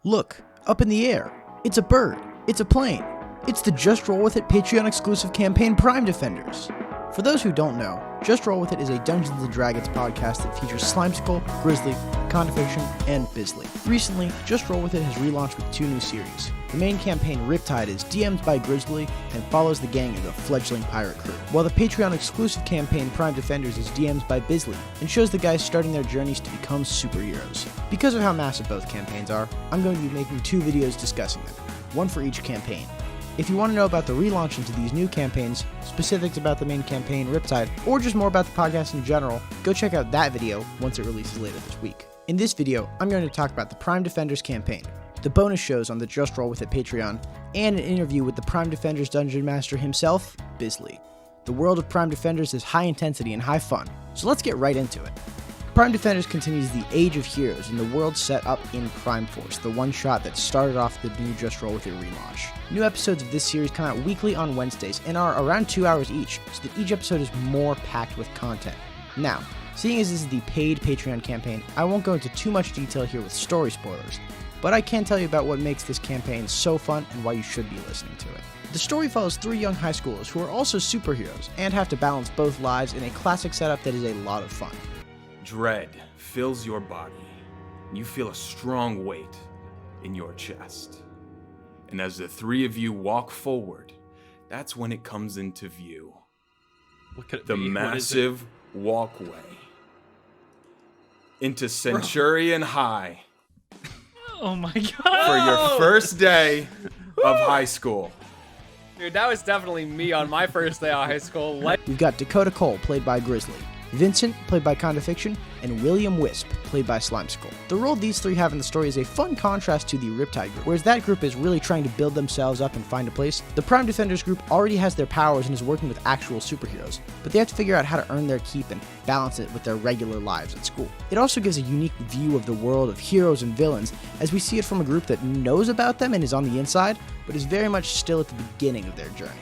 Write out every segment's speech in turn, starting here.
Look, up in the air. It's a bird. It's a plane. It's the Just Roll With It Patreon exclusive campaign Prime Defenders. For those who don't know, Just Roll With It is a Dungeons & Dragons podcast that features Slimeskull, Grizzly, Confiction, and Bizly. Recently, Just Roll With It has relaunched with 2 new series. The main campaign, Riptide, is DM'd by Grizzly and follows the gang as a fledgling pirate crew, while the Patreon exclusive campaign Prime Defenders is DM'd by Bizly and shows the guys starting their journeys to become superheroes. Because of how massive both campaigns are, I'm going to be making 2 videos discussing them, one for each campaign. If you want to know about the relaunch into these new campaigns, specifics about the main campaign, Riptide, or just more about the podcast in general, go check out that video once it releases later this week. In this video, I'm going to talk about the Prime Defenders campaign, the bonus shows on the Just Roll With It Patreon, and an interview with the Prime Defenders Dungeon Master himself, Bizly. The world of Prime Defenders is high intensity and high fun, so let's get right into it. Prime Defenders continues the Age of Heroes in the world set up in Prime Force, the one-shot that started off the new Just Roll With It relaunch. New episodes of this series come out weekly on Wednesdays and are around 2 hours each, so that each episode is more packed with content. Now, seeing as this is the paid Patreon campaign, I won't go into too much detail here with story spoilers, but I can tell you about what makes this campaign so fun and why you should be listening to it. The story follows 3 young high schoolers who are also superheroes and have to balance both lives in a classic setup that is a lot of fun. Dread fills your body. You feel a strong weight in your chest. And as the 3 of you walk forward, that's when it comes into view. What could it The be? massive walkway into Centurion High Oh my god. for your first day of high school. Dude, that was definitely me on my first day of high school. We've got Dakota Cole, played by Grizzly, Vincent, played by Confiction, and William Wisp, played by Slimeskull. The role these 3 have in the story is a fun contrast to the Riptide group. Whereas that group is really trying to build themselves up and find a place, the Prime Defenders group already has their powers and is working with actual superheroes, but they have to figure out how to earn their keep and balance it with their regular lives at school. It also gives a unique view of the world of heroes and villains, as we see it from a group that knows about them and is on the inside, but is very much still at the beginning of their journey.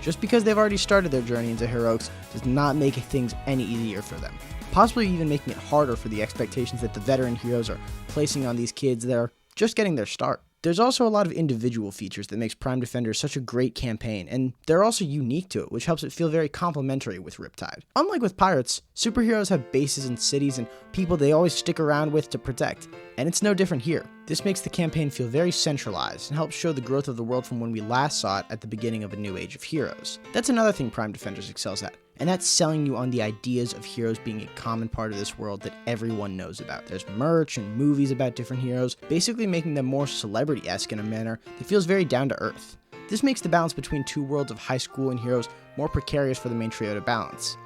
Just because they've already started their journey into heroics does not make things any easier for them, possibly even making it harder for the expectations that the veteran heroes are placing on these kids that are just getting their start. There's also a lot of individual features that makes Prime Defenders such a great campaign, and they're also unique to it, which helps it feel very complementary with Riptide. Unlike with pirates, superheroes have bases and cities and people they always stick around with to protect, and it's no different here. This makes the campaign feel very centralized and helps show the growth of the world from when we last saw it at the beginning of a new age of heroes. That's another thing Prime Defenders excels at, and that's selling you on the ideas of heroes being a common part of this world that everyone knows about. There's merch and movies about different heroes, basically making them more celebrity-esque in a manner that feels very down to earth. This makes the balance between 2 worlds of high school and heroes more precarious for the main trio to balance.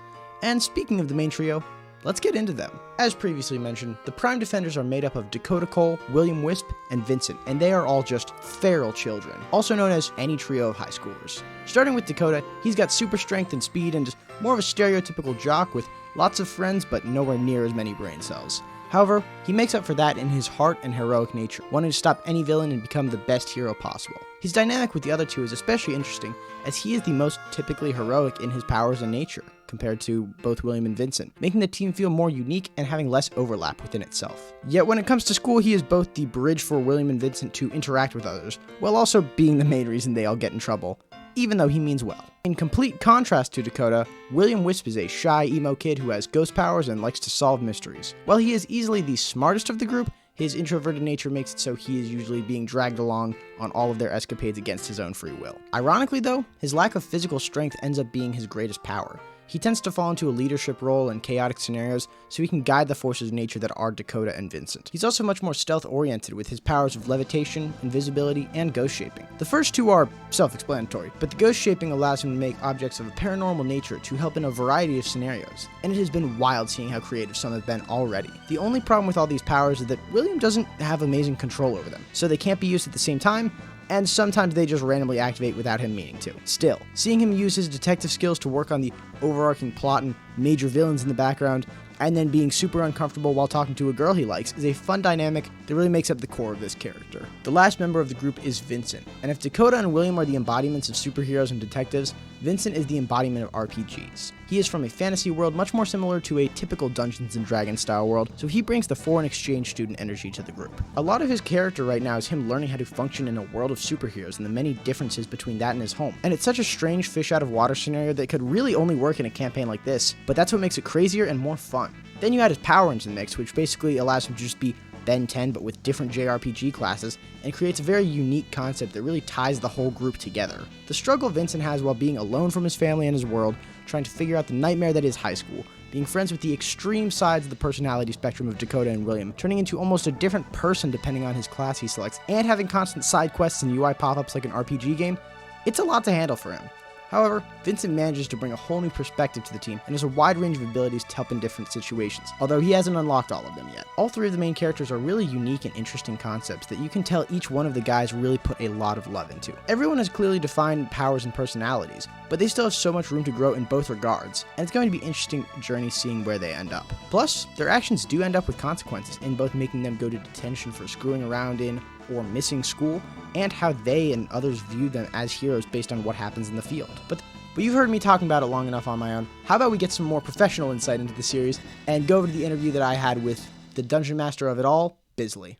And speaking of the main trio, let's get into them. As previously mentioned, the Prime Defenders are made up of Dakota Cole, William Wisp, and Vincent, and they are all just feral children, also known as any trio of high schoolers. Starting with Dakota, he's got super strength and speed and just more of a stereotypical jock with lots of friends but nowhere near as many brain cells. However, he makes up for that in his heart and heroic nature, wanting to stop any villain and become the best hero possible. His dynamic with the other 2 is especially interesting, as he is the most typically heroic in his powers and nature, compared to both William and Vincent, making the team feel more unique and having less overlap within itself. Yet when it comes to school, he is both the bridge for William and Vincent to interact with others, while also being the main reason they all get in trouble, even though he means well. In complete contrast to Dakota, William Wisp is a shy emo kid who has ghost powers and likes to solve mysteries. While he is easily the smartest of the group, his introverted nature makes it so he is usually being dragged along on all of their escapades against his own free will. Ironically though, his lack of physical strength ends up being his greatest power. He tends to fall into a leadership role in chaotic scenarios so he can guide the forces of nature that are Dakota and Vincent. He's also much more stealth-oriented with his powers of levitation, invisibility, and ghost shaping. The first 2 are self-explanatory, but the ghost shaping allows him to make objects of a paranormal nature to help in a variety of scenarios, and it has been wild seeing how creative some have been already. The only problem with all these powers is that William doesn't have amazing control over them, so they can't be used at the same time, and sometimes they just randomly activate without him meaning to. Still, seeing him use his detective skills to work on the overarching plot and major villains in the background, and then being super uncomfortable while talking to a girl he likes is a fun dynamic that really makes up the core of this character. The last member of the group is Vincent, and if Dakota and William are the embodiments of superheroes and detectives, Vincent is the embodiment of RPGs. He is from a fantasy world much more similar to a typical Dungeons & Dragons style world, so he brings the foreign exchange student energy to the group. A lot of his character right now is him learning how to function in a world of superheroes and the many differences between that and his home. And it's such a strange fish out of water scenario that could really only work in a campaign like this, but that's what makes it crazier and more fun. Then you add his power into the mix, which basically allows him to just be Ben 10 but with different JRPG classes, and creates a very unique concept that really ties the whole group together. The struggle Vincent has while being alone from his family and his world, trying to figure out the nightmare that is high school, being friends with the extreme sides of the personality spectrum of Dakota and William, turning into almost a different person depending on his class he selects, and having constant side quests and UI pop-ups like an RPG game, it's a lot to handle for him. However, Vincent manages to bring a whole new perspective to the team and has a wide range of abilities to help in different situations, although he hasn't unlocked all of them yet. All three of the main characters are really unique and interesting concepts that you can tell each one of the guys really put a lot of love into. Everyone has clearly defined powers and personalities, but they still have so much room to grow in both regards, and it's going to be an interesting journey seeing where they end up. Plus, their actions do end up with consequences, in both making them go to detention for screwing around in or missing school, and how they and others view them as heroes based on what happens in the field. But you've heard me talking about it long enough on my own. How about we get some more professional insight into the series and go over to the interview that I had with the dungeon master of it all, Bizly.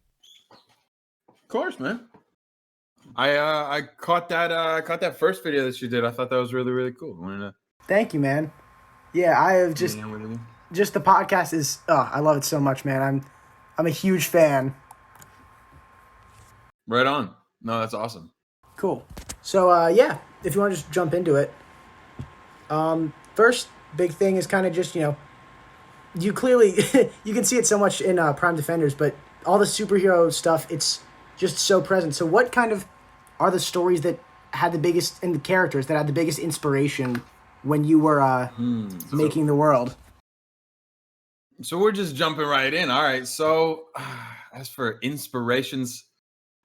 Of course, man. I caught that first video that you did. I thought that was really, really cool. Thank you, man. Yeah, I have just the podcast is I love it so much, man. I'm a huge fan. Right on. No, that's awesome. Cool. So yeah, if you want to just jump into it. First big thing is kind of just, you clearly you can see it so much in Prime Defenders, but all the superhero stuff, it's just so present. So what kind of are the stories that had the biggest, and the characters that had the biggest inspiration when you were making the world? So we're just jumping right in. All right. So as for inspirations,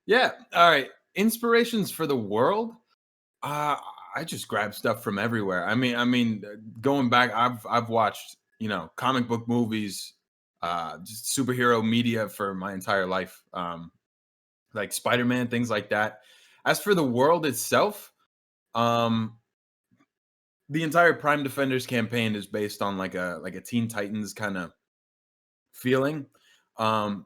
yeah. All right. Inspirations for the world. I just grab stuff from everywhere. I mean, going back, I've watched, comic book movies, just superhero media for my entire life. Like Spider-Man, things like that. As for the world itself, the entire Prime Defenders campaign is based on like a Teen Titans kind of feeling.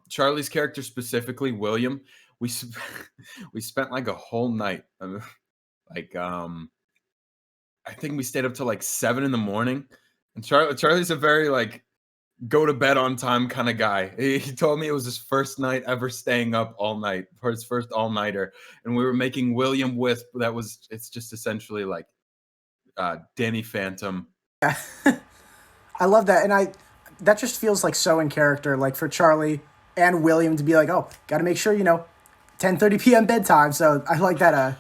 Charlie's character specifically, William, we spent like a whole night. I think we stayed up till like 7 a.m. And Charlie's a very like go to bed on time kind of guy. He told me it was his first night ever staying up all night for his first all-nighter, and we were making William Wisp. It's just essentially like Danny Phantom. Yeah. I love that, and that just feels like so in character, like for Charlie and William to be like, oh, got to make sure 10:30 p.m. bedtime. So I like that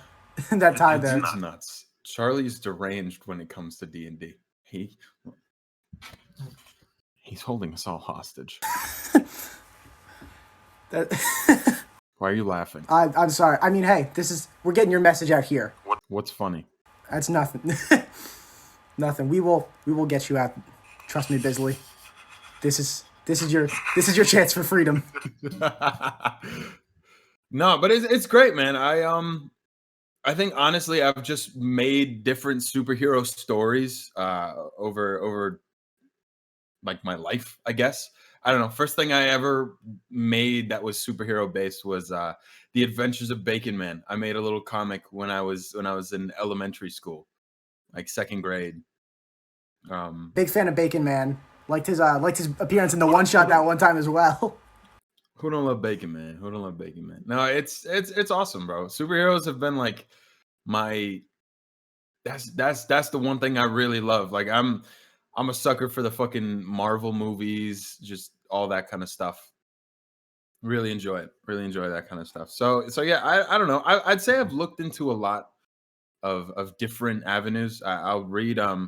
that time there. It's nuts. Charlie's deranged when it comes to D&D. He's holding us all hostage. Why are you laughing? I'm sorry. I mean, hey, we're getting your message out here. What's funny? That's nothing. Nothing. We will get you out. Trust me, Bizly. This is your chance for freedom. No, but it's great, man. I think honestly, I've just made different superhero stories over like my life, I guess. I don't know. First thing I ever made that was superhero based was The Adventures of Bacon Man. I made a little comic when I was in elementary school, like second grade. Big fan of Bacon Man. Liked his appearance in the one shot that one time as well. Who don't love Bacon Man? Who don't love Bacon Man? No, it's awesome, bro. Superheroes have been like that's the one thing I really love. Like I'm a sucker for the fucking Marvel movies, just all that kind of stuff. Really enjoy it. Really enjoy that kind of stuff. So yeah, I don't know. I'd say I've looked into a lot of different avenues. I'll read I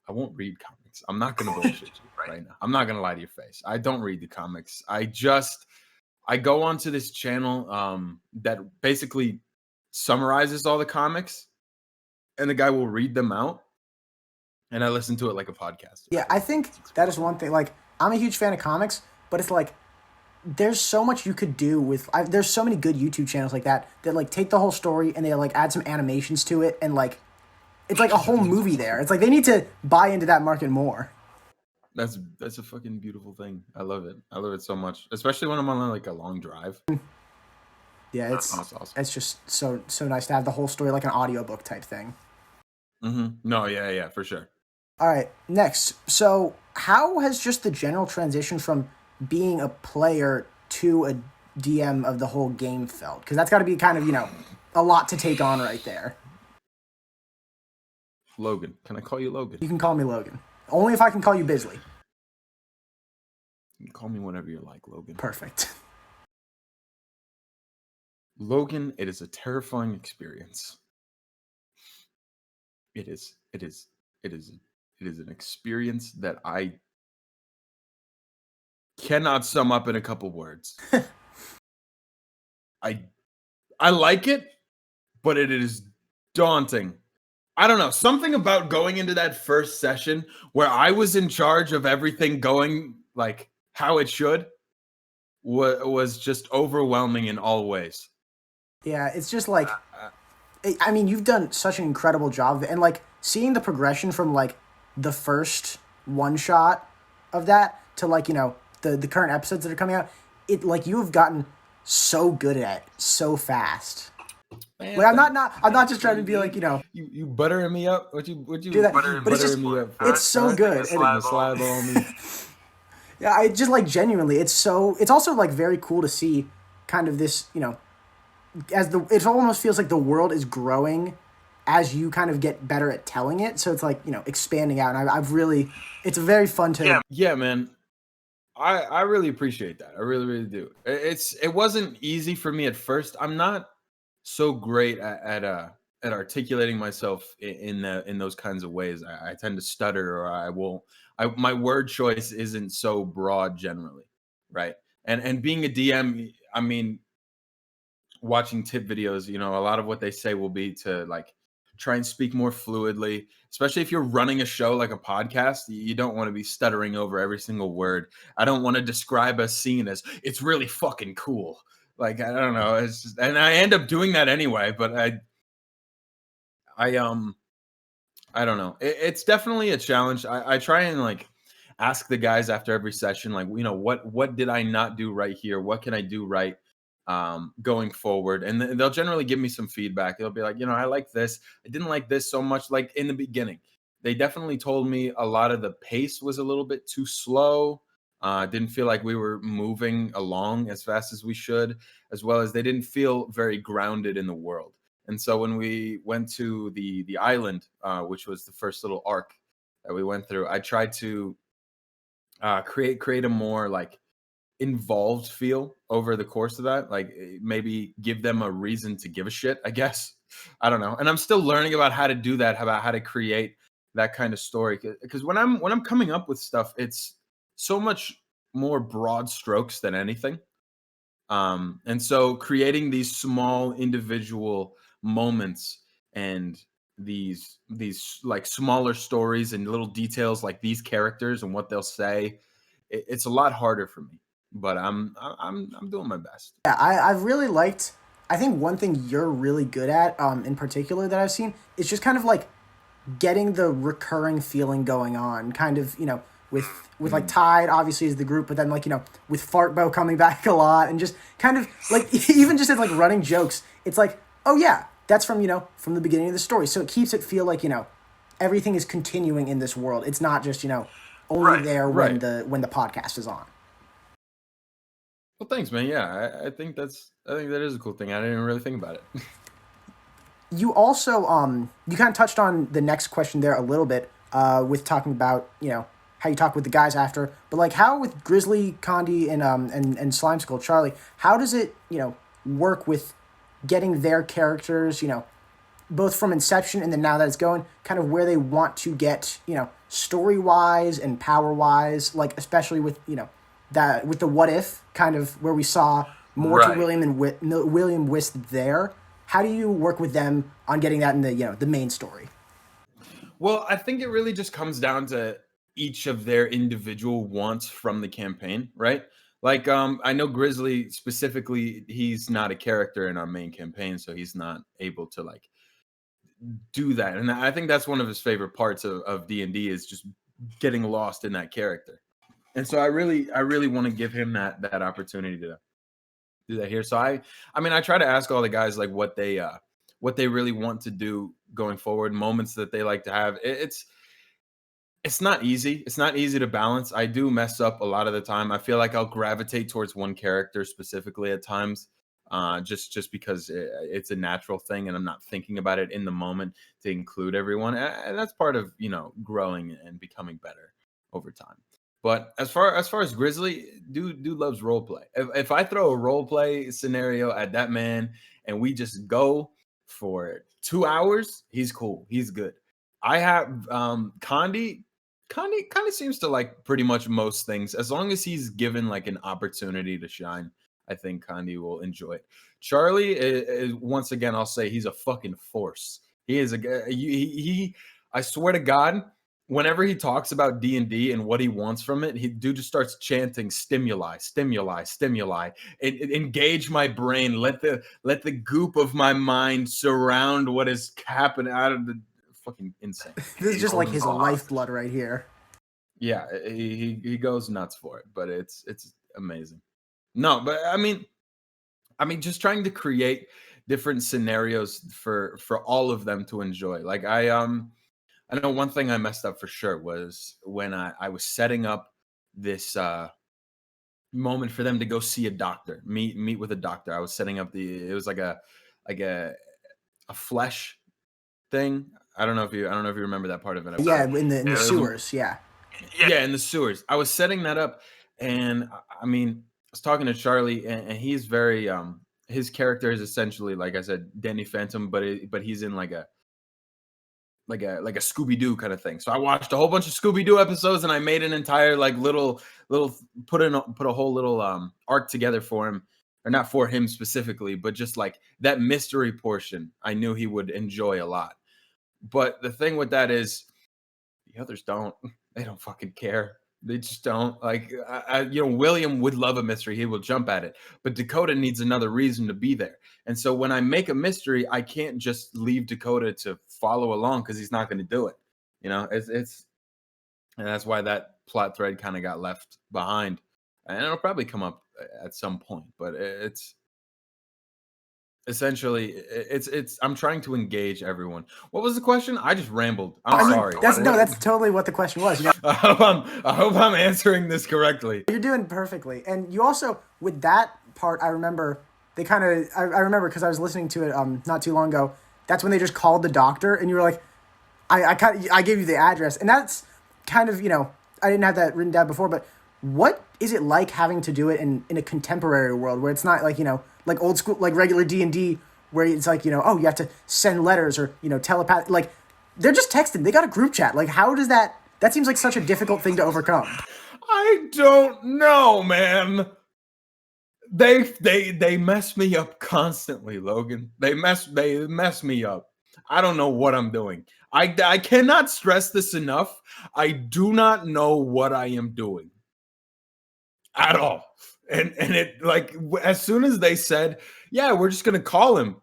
won't read comics. I'm not gonna bullshit you right now. I'm not gonna lie to your face. I don't read the comics. I go onto this channel that basically summarizes all the comics, and the guy will read them out. and I listen to it like a podcast. Yeah, I think that is one thing. Like, I'm a huge fan of comics, but it's like there's so much you could do with. There's so many good YouTube channels like that like take the whole story and they like add some animations to it, and like it's like a whole movie there. It's like they need to buy into that market more. That's a fucking beautiful thing. I love it. I love it so much, especially when I'm on like a long drive. Yeah, it's awesome. It's just so nice to have the whole story like an audiobook type thing. Mm-hmm. No, yeah, for sure. All right, next. So, how has just the general transition from being a player to a DM of the whole game felt? Because that's got to be kind of, a lot to take on right there. Logan. Can I call you Logan? You can call me Logan. Only if I can call you Bizly. You can call me whatever you like, Logan. Perfect. Logan, it is a terrifying experience. It is an experience that I cannot sum up in a couple words. I like it, but it is daunting. I don't know, something about going into that first session where I was in charge of everything going like how it should was just overwhelming in all ways. Yeah, it's just like, I mean, you've done such an incredible job of it. And like seeing the progression from like the first one shot of that to like, the current episodes that are coming out, it like you have gotten so good at it so fast. Man, like, I'm not just trying to be like, you buttering me up. What you do that, but it's just me up it's so good. Slab on me. Yeah, I just like genuinely. It's also like very cool to see kind of this, it almost feels like the world is growing as you kind of get better at telling it. So it's like, expanding out. And I've really, it's very fun to. Yeah, man. I really appreciate that. I really, really do. It wasn't easy for me at first. I'm not so great at articulating myself in those kinds of ways. I tend to stutter, or my word choice isn't so broad generally, right? And being a DM, I mean, watching tip videos, a lot of what they say will be to like try and speak more fluidly, especially if you're running a show like a podcast. You don't want to be stuttering over every single word. I don't want to describe a scene as it's really fucking cool. Like, I don't know. It's just, and I end up doing that anyway, but I don't know. It's definitely a challenge. I try and like ask the guys after every session, like, what did I not do right here? What can I do right going forward? And they'll generally give me some feedback. They'll be like, I like this. I didn't like this so much. Like in the beginning, they definitely told me a lot of the pace was a little bit too slow. Didn't feel like we were moving along as fast as we should, as well as they didn't feel very grounded in the world. And so when we went to the island, which was the first little arc that we went through, I tried to create a more like involved feel over the course of that, like maybe give them a reason to give a shit, I guess. I don't know. And I'm still learning about how to do that, about how to create that kind of story. Because when I'm coming up with stuff, it's so much more broad strokes than anything. And so creating these small individual moments and these like smaller stories and little details like these characters and what they'll say, it's a lot harder for me. But I'm doing my best. Yeah, I've really liked. I think one thing you're really good at, in particular that I've seen, is just kind of like getting the recurring feeling going on. Kind of, with like Tide obviously is the group, but then like with Fartbow coming back a lot, and just kind of like even just as like running jokes, it's like, oh yeah, that's from from the beginning of the story. So it keeps it feel like everything is continuing in this world. It's not just only there when the podcast is on. Well, thanks, man. Yeah, I think that is a cool thing. I didn't even really think about it. You also you kind of touched on the next question there a little bit with talking about how you talk with the guys after, but like how with Grizzly, Condi, and Slimeskull, Charlie, how does it work with getting their characters both from inception and then now that it's going kind of where they want to get story wise and power wise, like especially with that with the what if kind of where we saw more to William Wisp there. How do you work with them on getting that in the the main story? Well, I think it really just comes down to each of their individual wants from the campaign, right? Like, I know Grizzly specifically, he's not a character in our main campaign, so he's not able to like do that. And I think that's one of his favorite parts of D&D is just getting lost in that character. And so I really want to give him that opportunity to do that here. So I mean, I try to ask all the guys like what they really want to do going forward, moments that they like to have. It's not easy. It's not easy to balance. I do mess up a lot of the time. I feel like I'll gravitate towards one character specifically at times, just because it's a natural thing, and I'm not thinking about it in the moment to include everyone. And that's part of growing and becoming better over time. But as far as Grizzly, dude loves role play. If I throw a role play scenario at that man and we just go for 2 hours, he's cool. He's good. I have Condi. Condi seems to like pretty much most things. As long as he's given like an opportunity to shine, I think Condi will enjoy it. Charlie is once again, I'll say he's a fucking force. He is he I swear to God, whenever he talks about D&D and what he wants from it, he dude just starts chanting stimuli, stimuli, stimuli. Engage my brain. Let the goop of my mind surround what is happening out of the fucking insane. This is just like his lifeblood right here. Yeah, he goes nuts for it, but it's amazing. No, but I mean, just trying to create different scenarios for all of them to enjoy. Like I know one thing I messed up for sure was when I was setting up this moment for them to go see a doctor, meet with a doctor. I was setting up it was like a flesh thing. I don't know if you remember that part of it. Yeah, in the sewers. Yeah, in the sewers. I was setting that up, and I mean, I was talking to Charlie, and he's very his character is essentially, like I said, Danny Phantom, but he's in like a Scooby-Doo kind of thing. So I watched a whole bunch of Scooby-Doo episodes, and I made an entire like little put a whole little arc together for him, or not for him specifically, but just like that mystery portion. I knew he would enjoy a lot. But the thing with that is, the others don't. They don't fucking care. They just don't. Like, William would love a mystery. He will jump at it. But Dakota needs another reason to be there. And so when I make a mystery, I can't just leave Dakota to follow along because he's not going to do it. It's and that's why that plot thread kind of got left behind. And it'll probably come up at some point. But it's essentially I'm trying to engage everyone. What was the question? I just rambled. I'm sorry. That's totally what the question was. I hope I'm answering this correctly. You're doing perfectly. And you also, with that part, I remember they kind of I remember because I was listening to it not too long ago. That's when they just called the doctor, and you were like, I gave you the address, and that's kind of I didn't have that written down before, but what is it like having to do it in a contemporary world where it's not like like old school, like regular D&D, where it's like, oh, you have to send letters or, telepath. Like, they're just texting. They got a group chat. Like, how does that seems like such a difficult thing to overcome. I don't know, man. They mess me up constantly, Logan. They mess me up. I don't know what I'm doing. I cannot stress this enough. I do not know what I am doing at all. And it, like, as soon as they said, yeah, we're just going to call him.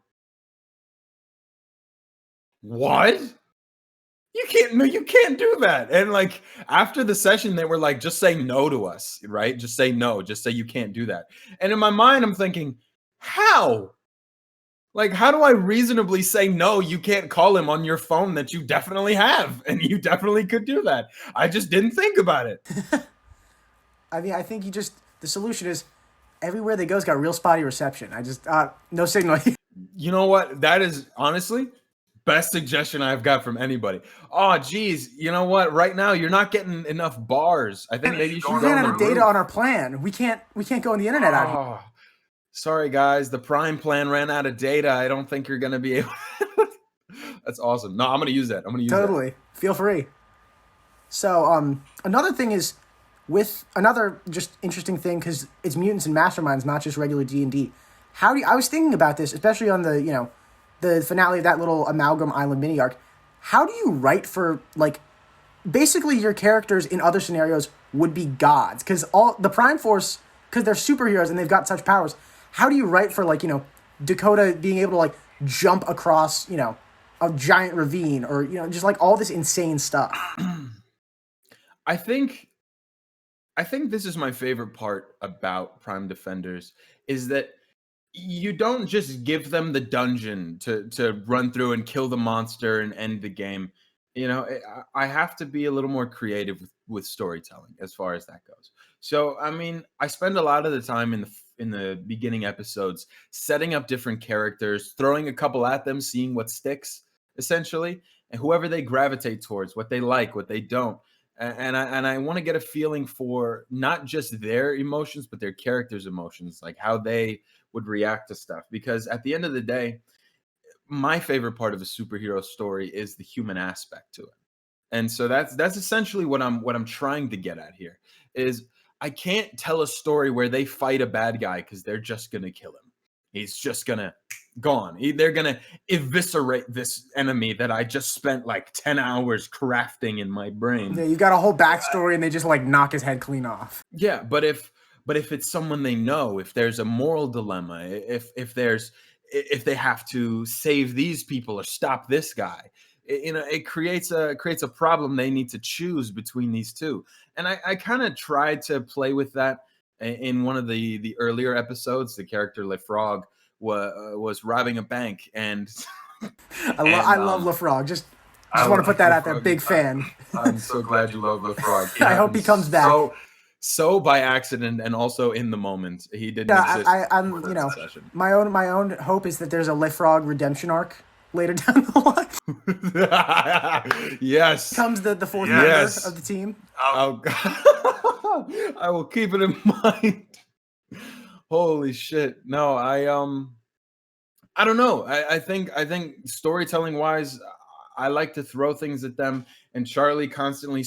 What? You can't do that. And like, after the session, they were like, just say no to us, right? Just say no. Just say you can't do that. And in my mind, I'm thinking, how? Like, how do I reasonably say no? You can't call him on your phone that you definitely have. And you definitely could do that. I just didn't think about it. I mean, I think the solution is everywhere they go's got real spotty reception. I just, no signal. You know what? That is honestly best suggestion I've got from anybody. Oh, geez. You know what? Right now, you're not getting enough bars. I think maybe you should go on the roof. We ran out of data on our plan. We can't go on the internet out here. Sorry, guys. The Prime plan ran out of data. I don't think you're going to be able. That's awesome. No, I'm going to use that. Totally. Feel free. So, another thing is, with another just interesting thing, because it's mutants and masterminds, not just regular D&D. I was thinking about this, especially on the, the finale of that little Amalgam Island mini arc. how do you write for, like, basically your characters in other scenarios would be gods, because all the Prime Force, because they're superheroes and they've got such powers. How do you write for, like, Dakota being able to, like, jump across, a giant ravine, or just like all this insane stuff? I think this is my favorite part about Prime Defenders, is that you don't just give them the dungeon to run through and kill the monster and end the game. I have to be a little more creative with storytelling as far as that goes. So, I mean, I spend a lot of the time in the beginning episodes setting up different characters, throwing a couple at them, seeing what sticks, essentially, and whoever they gravitate towards, what they like, what they don't. And I want to get a feeling for not just their emotions, but their characters' emotions, like how they would react to stuff. Because at the end of the day, my favorite part of a superhero story is the human aspect to it. And so that's essentially what I'm trying to get at here. Is I can't tell a story where they fight a bad guy because they're just gonna kill him. He's just gonna gone. They're gonna eviscerate this enemy that I just spent like 10 hours crafting in my brain. Yeah, you've got a whole backstory and they just, like, knock his head clean off. Yeah, but if it's someone they know, if there's a moral dilemma, if they have to save these people or stop this guy, it creates a problem. They need to choose between these two, and I kind of tried to play with that in one of the earlier episodes. The character LeFrog was robbing a bank, and I love LeFrog. Just want to put that out there. Big fan. I'm so glad you love LeFrog. I hope he comes back. So by accident, and also in the moment, he didn't exist. I'm my own hope is that there's a LeFrog redemption arc later down the line. Yes, comes the fourth member of the team. Oh, I will keep it in mind. Holy shit! No, I don't know. I think storytelling wise, I like to throw things at them, and Charlie constantly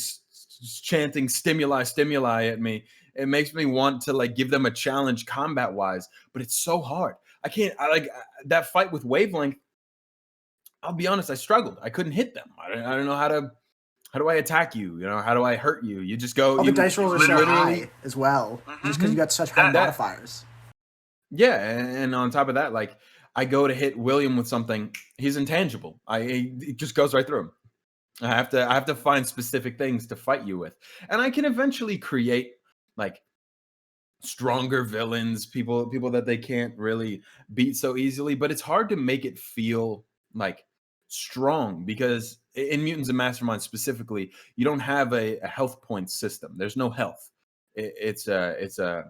chanting stimuli at me. It makes me want to, like, give them a challenge combat wise, but it's so hard. I like that fight with Wavelength. I'll be honest, I struggled. I couldn't hit them. I don't know how do I attack you? How do I hurt you? You just go. The dice rolls are so high as well, just because you got such high modifiers. Yeah, and on top of that, like, I go to hit William with something, he's intangible. It just goes right through him. I have to find specific things to fight you with, and I can eventually create, like, stronger villains, people that they can't really beat so easily. But it's hard to make it feel like strong, because in Mutants and Masterminds specifically, you don't have a health point system. There's no health. It's a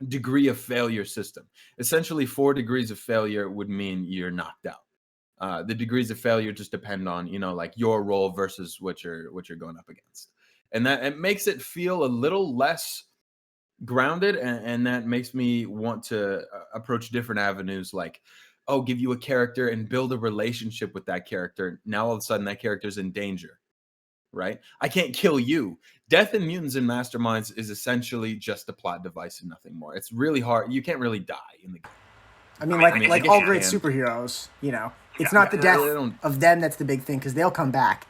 degree of failure system. Essentially, 4 degrees of failure would mean you're knocked out. The degrees of failure just depend on, like, your role versus what you're going up against, and that it makes it feel a little less grounded, and that makes me want to approach different avenues, like, give you a character and build a relationship with that character. Now all of a sudden that character's in danger, right? I can't kill you. Death in Mutants and Masterminds is essentially just a plot device and nothing more. It's really hard. You can't really die in the game. I mean, like all great superheroes, it's not the death of them that's the big thing, because they'll come back.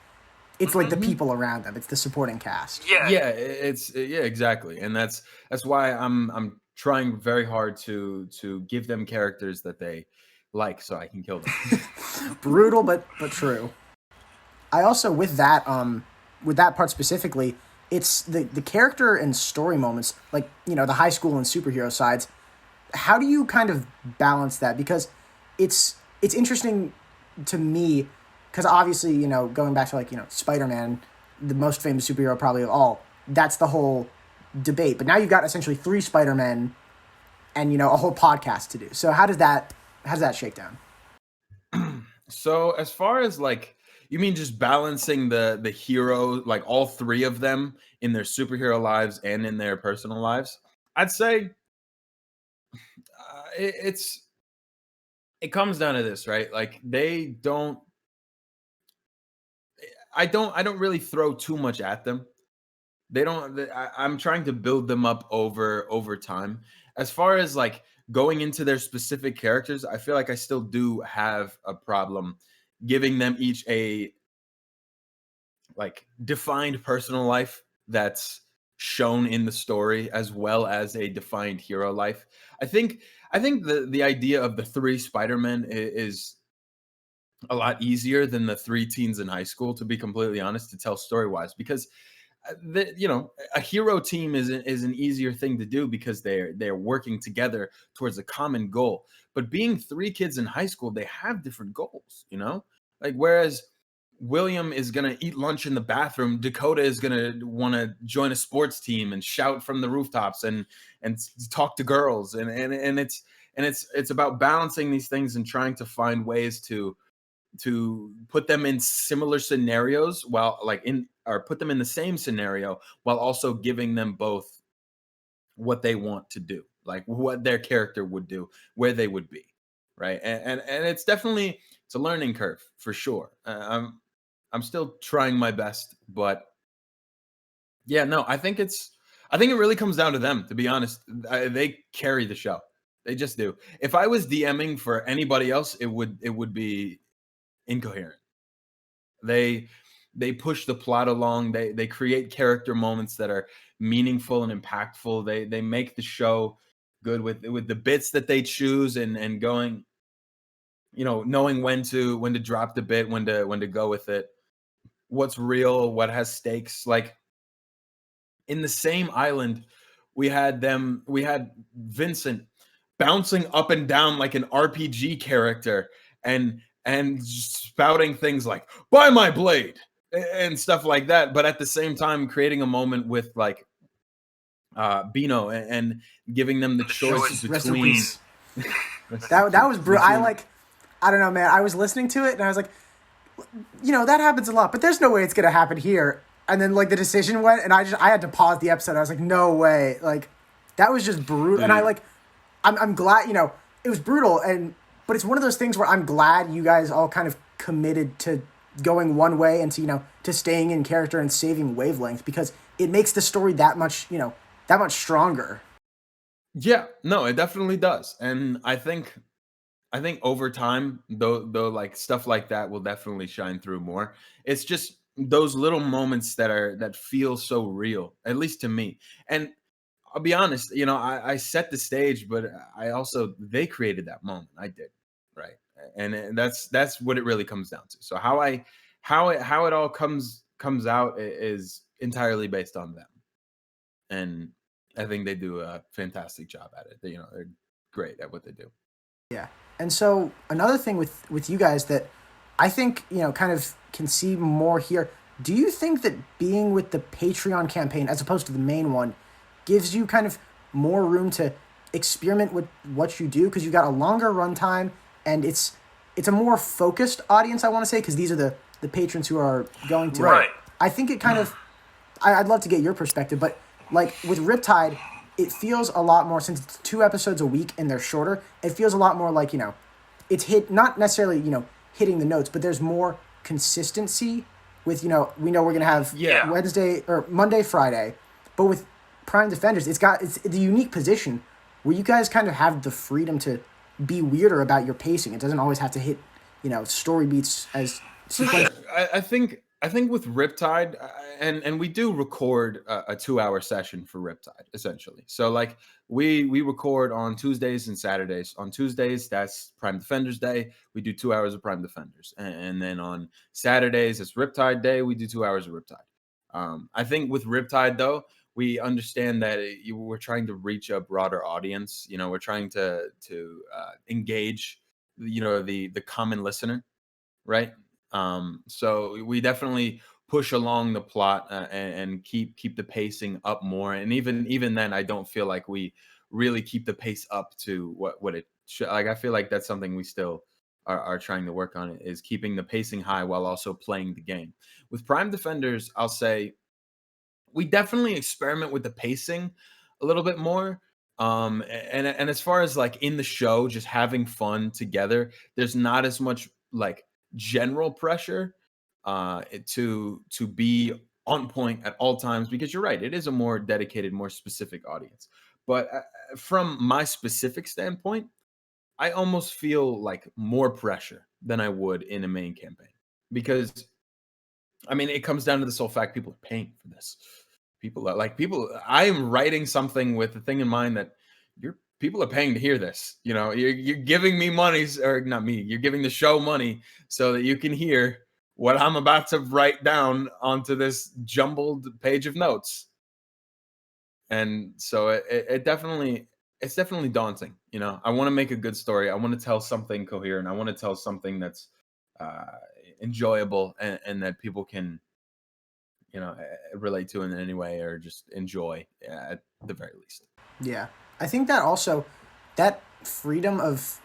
It's like the people around them. It's the supporting cast. Yeah, exactly, and that's why I'm trying very hard to give them characters that they like, so I can kill them. Brutal, but true. I also, with that part specifically, it's the character and story moments, like, the high school and superhero sides. How do you kind of balance that? Because it's interesting to me, because obviously, going back to, like, Spider-Man, the most famous superhero probably of all, that's the whole debate. But now you've got essentially 3 Spider-Men and, a whole podcast to do. So how does that shake down? So as far as, like, you mean just balancing the hero, like, all 3 of them in their superhero lives and in their personal lives? I'd say it comes down to this, right? Like, I don't really throw too much at them. I'm trying to build them up over time. As far as, like, going into their specific characters, I feel like I still do have a problem giving them each a like defined personal life that's shown in the story, as well as a defined hero life. I think the idea of the three Spider-Men is a lot easier than the three teens in high school, to be completely honest, to tell story-wise, because a hero team is an easier thing to do because they're working together towards a common goal. But being three kids in high school, they have different goals, like whereas William is gonna eat lunch in the bathroom, Dakota is gonna want to join a sports team and shout from the rooftops and talk to girls, and it's about balancing these things and trying to find ways to put them in similar scenarios, while like in or put them in the same scenario, while also giving them both what they want to do, like what their character would do, where they would be, right? And it's definitely, it's a learning curve for sure. I'm still trying my best, but yeah, no, I think it really comes down to them, to be honest. They carry the show. They just do. If I was DMing for anybody else, it would be incoherent. They push the plot along. They create character moments that are meaningful and impactful. They make the show good with the bits that they choose, and going, knowing when to drop the bit, when to go with it. What's real, what has stakes. Like in the same island, we had Vincent bouncing up and down like an RPG character, and spouting things like "buy my blade" and stuff like that, but at the same time creating a moment with like Bino, and giving them the choice Rest in between peace. That was brutal. I don't know, man. I was listening to it and I was like, that happens a lot, but there's no way it's gonna happen here. And then like the decision went, and I had to pause the episode. I was like, no way. Like that was just brutal. And I'm glad, it was brutal, but it's one of those things where I'm glad you guys all kind of committed to going one way and to staying in character and saving Wavelength, because it makes the story that much stronger. Yeah, no, it definitely does. And I think over time, though, like stuff like that will definitely shine through more. It's just those little moments that feel so real, at least to me. And I'll be honest, I set the stage, but they created that moment. I did, right? And that's what it really comes down to. So how it all comes out is entirely based on them, and I think they do a fantastic job at it. They're great at what they do. Yeah. And so another thing with you guys that I think, kind of can see more here. Do you think that being with the Patreon campaign as opposed to the main one gives you kind of more room to experiment with what you do, because you got a longer runtime and it's a more focused audience, I want to say, because these are the patrons who are going to right. I think it kind of I'd love to get your perspective, but like with Riptide, it feels a lot more, since it's 2 episodes a week and they're shorter, it feels a lot more like, it's not necessarily, hitting the notes, but there's more consistency with, we know we're going to have Wednesday or Monday, Friday, but with Prime Defenders, it's the unique position where you guys kind of have the freedom to be weirder about your pacing. It doesn't always have to hit, story beats as sequential. I think with Riptide, and we do record a 2-hour session for Riptide, essentially. So like we record on Tuesdays and Saturdays. On Tuesdays, that's Prime Defenders Day. We do 2 hours of Prime Defenders, and then on Saturdays, it's Riptide Day. We do 2 hours of Riptide. I think with Riptide though, we understand that we're trying to reach a broader audience. We're trying to engage, the common listener, right? So we definitely push along the plot, and keep the pacing up more. And even then, I don't feel like we really keep the pace up to what it should. Like I feel like that's something we still are trying to work on, is keeping the pacing high while also playing the game. With Prime Defenders, I'll say we definitely experiment with the pacing a little bit more. And as far as like in the show, just having fun together, there's not as much like general pressure to be on point at all times, because you're right, it is a more dedicated, more specific audience. But from my specific standpoint, I almost feel like more pressure than I would in a main campaign, because I mean, it comes down to the sole fact people are paying for this. I am writing something with the thing in mind that people are paying to hear this. You're giving me money, or not me, you're giving the show money so that you can hear what I'm about to write down onto this jumbled page of notes. And so it's definitely daunting. I want to make a good story. I want to tell something coherent. I want to tell something that's enjoyable and that people can, relate to in any way or just enjoy at the very least. Yeah. I think that also, that freedom of,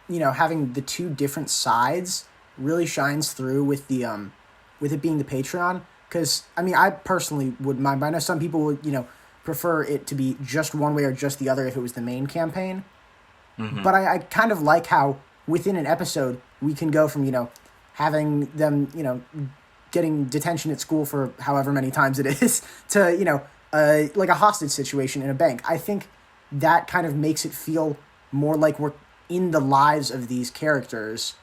having the two different sides really shines through with the, with it being the Patreon. Because, I mean, I personally wouldn't mind, but I know some people would, prefer it to be just one way or just the other if it was the main campaign. Mm-hmm. But I kind of like how within an episode we can go from, having them, getting detention at school for however many times it is to, like a hostage situation in a bank. I think that kind of makes it feel more like we're in the lives of these characters,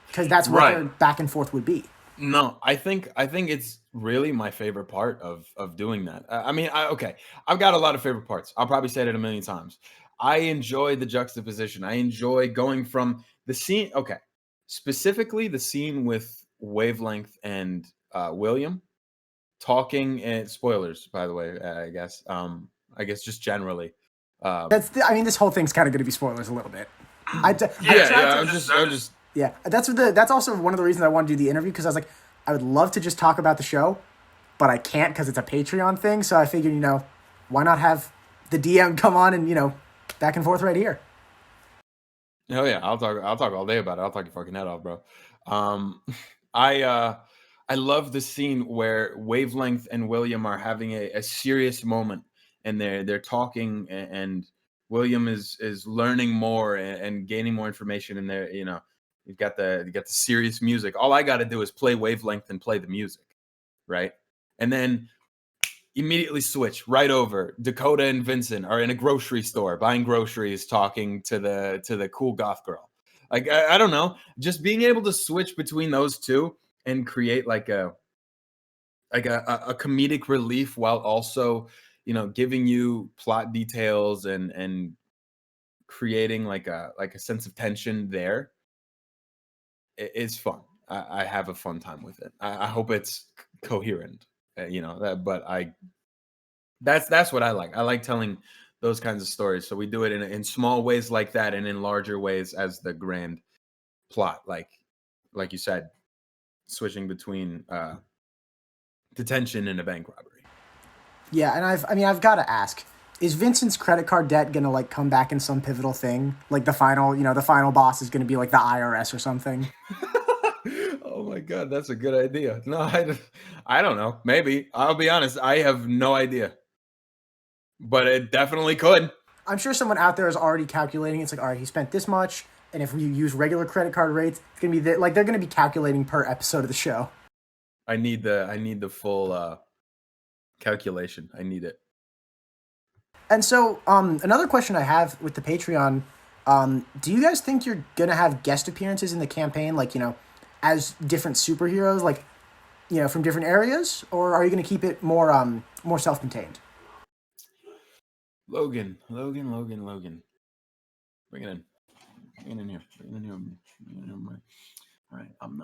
because that's what their back and forth would be. No, I think it's really my favorite part of doing that. I mean, I've got a lot of favorite parts. I'll probably say it a million times. I enjoy the juxtaposition. I enjoy going from the scene. Okay, specifically the scene with Wavelength and William talking, and spoilers, by the way. I guess just generally. This whole thing's kind of going to be spoilers a little bit. I'm just. Yeah, that's also one of the reasons I want to do the interview, because I was like, I would love to just talk about the show, but I can't because it's a Patreon thing. So I figured, why not have the DM come on and, back and forth right here. Oh yeah, I'll talk all day about it. I'll talk your fucking head off, bro. I love the scene where Wavelength and William are having a serious moment, and they're talking, and William is learning more and gaining more information, and they're, you've got the serious music. All I got to do is play Wavelength and play the music, right? And then immediately switch right over. Dakota and Vincent are in a grocery store buying groceries, talking to the cool goth girl. Like, I don't know, just being able to switch between those two and create like a comedic relief while also, giving you plot details and creating like a sense of tension there. It's fun. I have a fun time with it. I hope it's coherent, but that's what I like. I like telling those kinds of stories. So we do it in small ways like that, and in larger ways as the grand plot, like you said, switching between detention and a bank robbery. Yeah, and I've got to ask, is Vincent's credit card debt gonna like come back in some pivotal thing? Like the final boss is gonna be like the IRS or something? Oh my god, that's a good idea. No, I don't know. Maybe. I'll be honest, I have no idea. But it definitely could. I'm sure someone out there is already calculating. It's like, all right, he spent this much, and if we use regular credit card rates, it's gonna be they're gonna be calculating per episode of the show. I need the full calculation. I need it. And so, another question I have with the Patreon, do you guys think you're gonna have guest appearances in the campaign, like, as different superheroes, like, from different areas, or are you gonna keep it more self-contained? Logan. Bring it in. Bring it in here. All right. I'm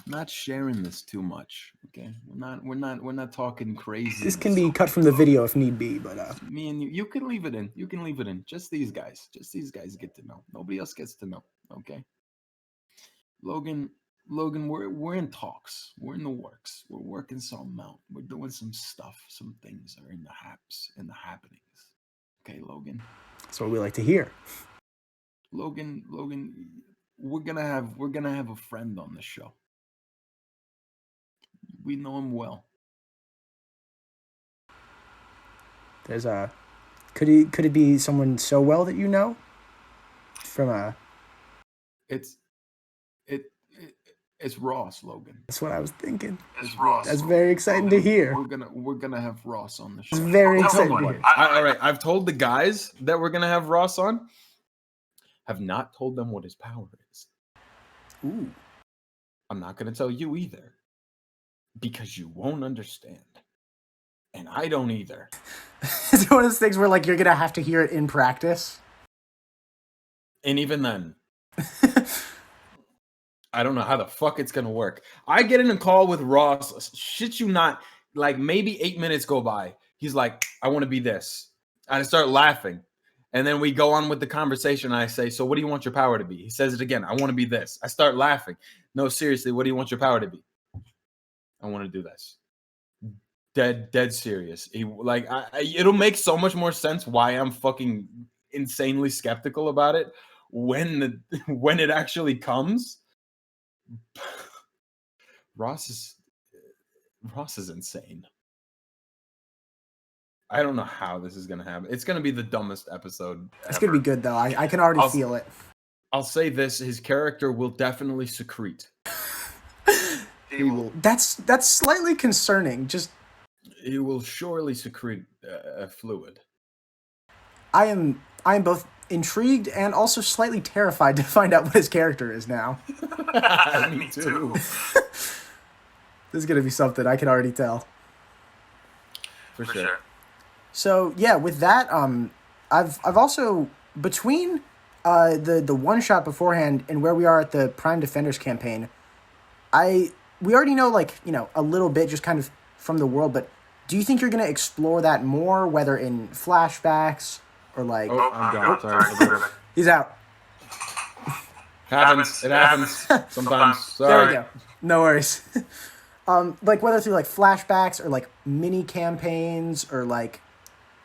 not sharing this too much. Okay. We're not talking crazy. This can be cut from the video if need be, but me and you can leave it in. You can leave it in. Just these guys get to know. Nobody else gets to know. Okay. Logan, we're in talks. We're in the works. We're working something out. We're doing some stuff. Some things are in the happenings. Okay, Logan. That's what we like to hear. Logan, we're gonna have a friend on the show. We know him well. There's could it be someone so well that you know? From It's Ross, Logan. That's what I was thinking. It's Ross. That's very exciting to hear. We're gonna have Ross on the show. It's very exciting to hear. All right, I've told the guys that we're gonna have Ross on. Have not told them what his power is. Ooh. I'm not going to tell you either because you won't understand. And I don't either. It's one of those things where like you're gonna have to hear it in practice. And even then, I don't know how the fuck it's gonna work. I get in a call with Ross, shit you not, like maybe 8 minutes go by. He's like, I want to be this. And I start laughing. And then we go on with the conversation. I say, so what do you want your power to be? He says it again. I want to be this. I start laughing. No, seriously, what do you want your power to be? I want to do this. Dead serious. It'll make so much more sense why I'm fucking insanely skeptical about it when it actually comes. Ross is insane. I don't know how this is gonna happen. It's gonna be the dumbest episode. It's gonna be good though. I can already feel it. I'll say this: his character will definitely secrete. He will. That's slightly concerning. He will surely secrete a fluid. I am both intrigued and also slightly terrified to find out what his character is now. Me too. This is gonna be something I can already tell. For sure. So yeah, with that, I've also between the one shot beforehand and where we are at the Prime Defenders campaign, we already know a little bit just kind of from the world, but do you think you're gonna explore that more, whether in flashbacks or like? Oh, I'm gone. Sorry. He's out. Happens. It happens sometimes. Sorry. There we go. No worries. Like whether through like flashbacks or like mini campaigns or like,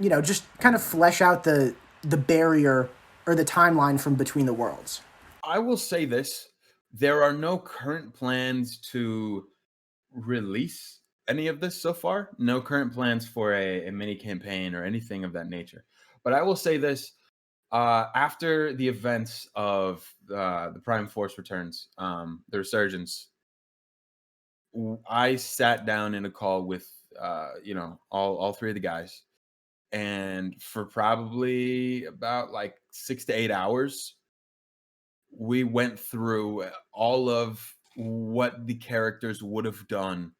just kind of flesh out the barrier or the timeline from between the worlds. I will say this: there are no current plans to release any of this so far. No current plans for a mini campaign or anything of that nature. But I will say this: after the events of the Prime Force returns, the resurgence, I sat down in a call with all three of the guys, and for probably about like 6 to 8 hours, we went through all of what the characters would have done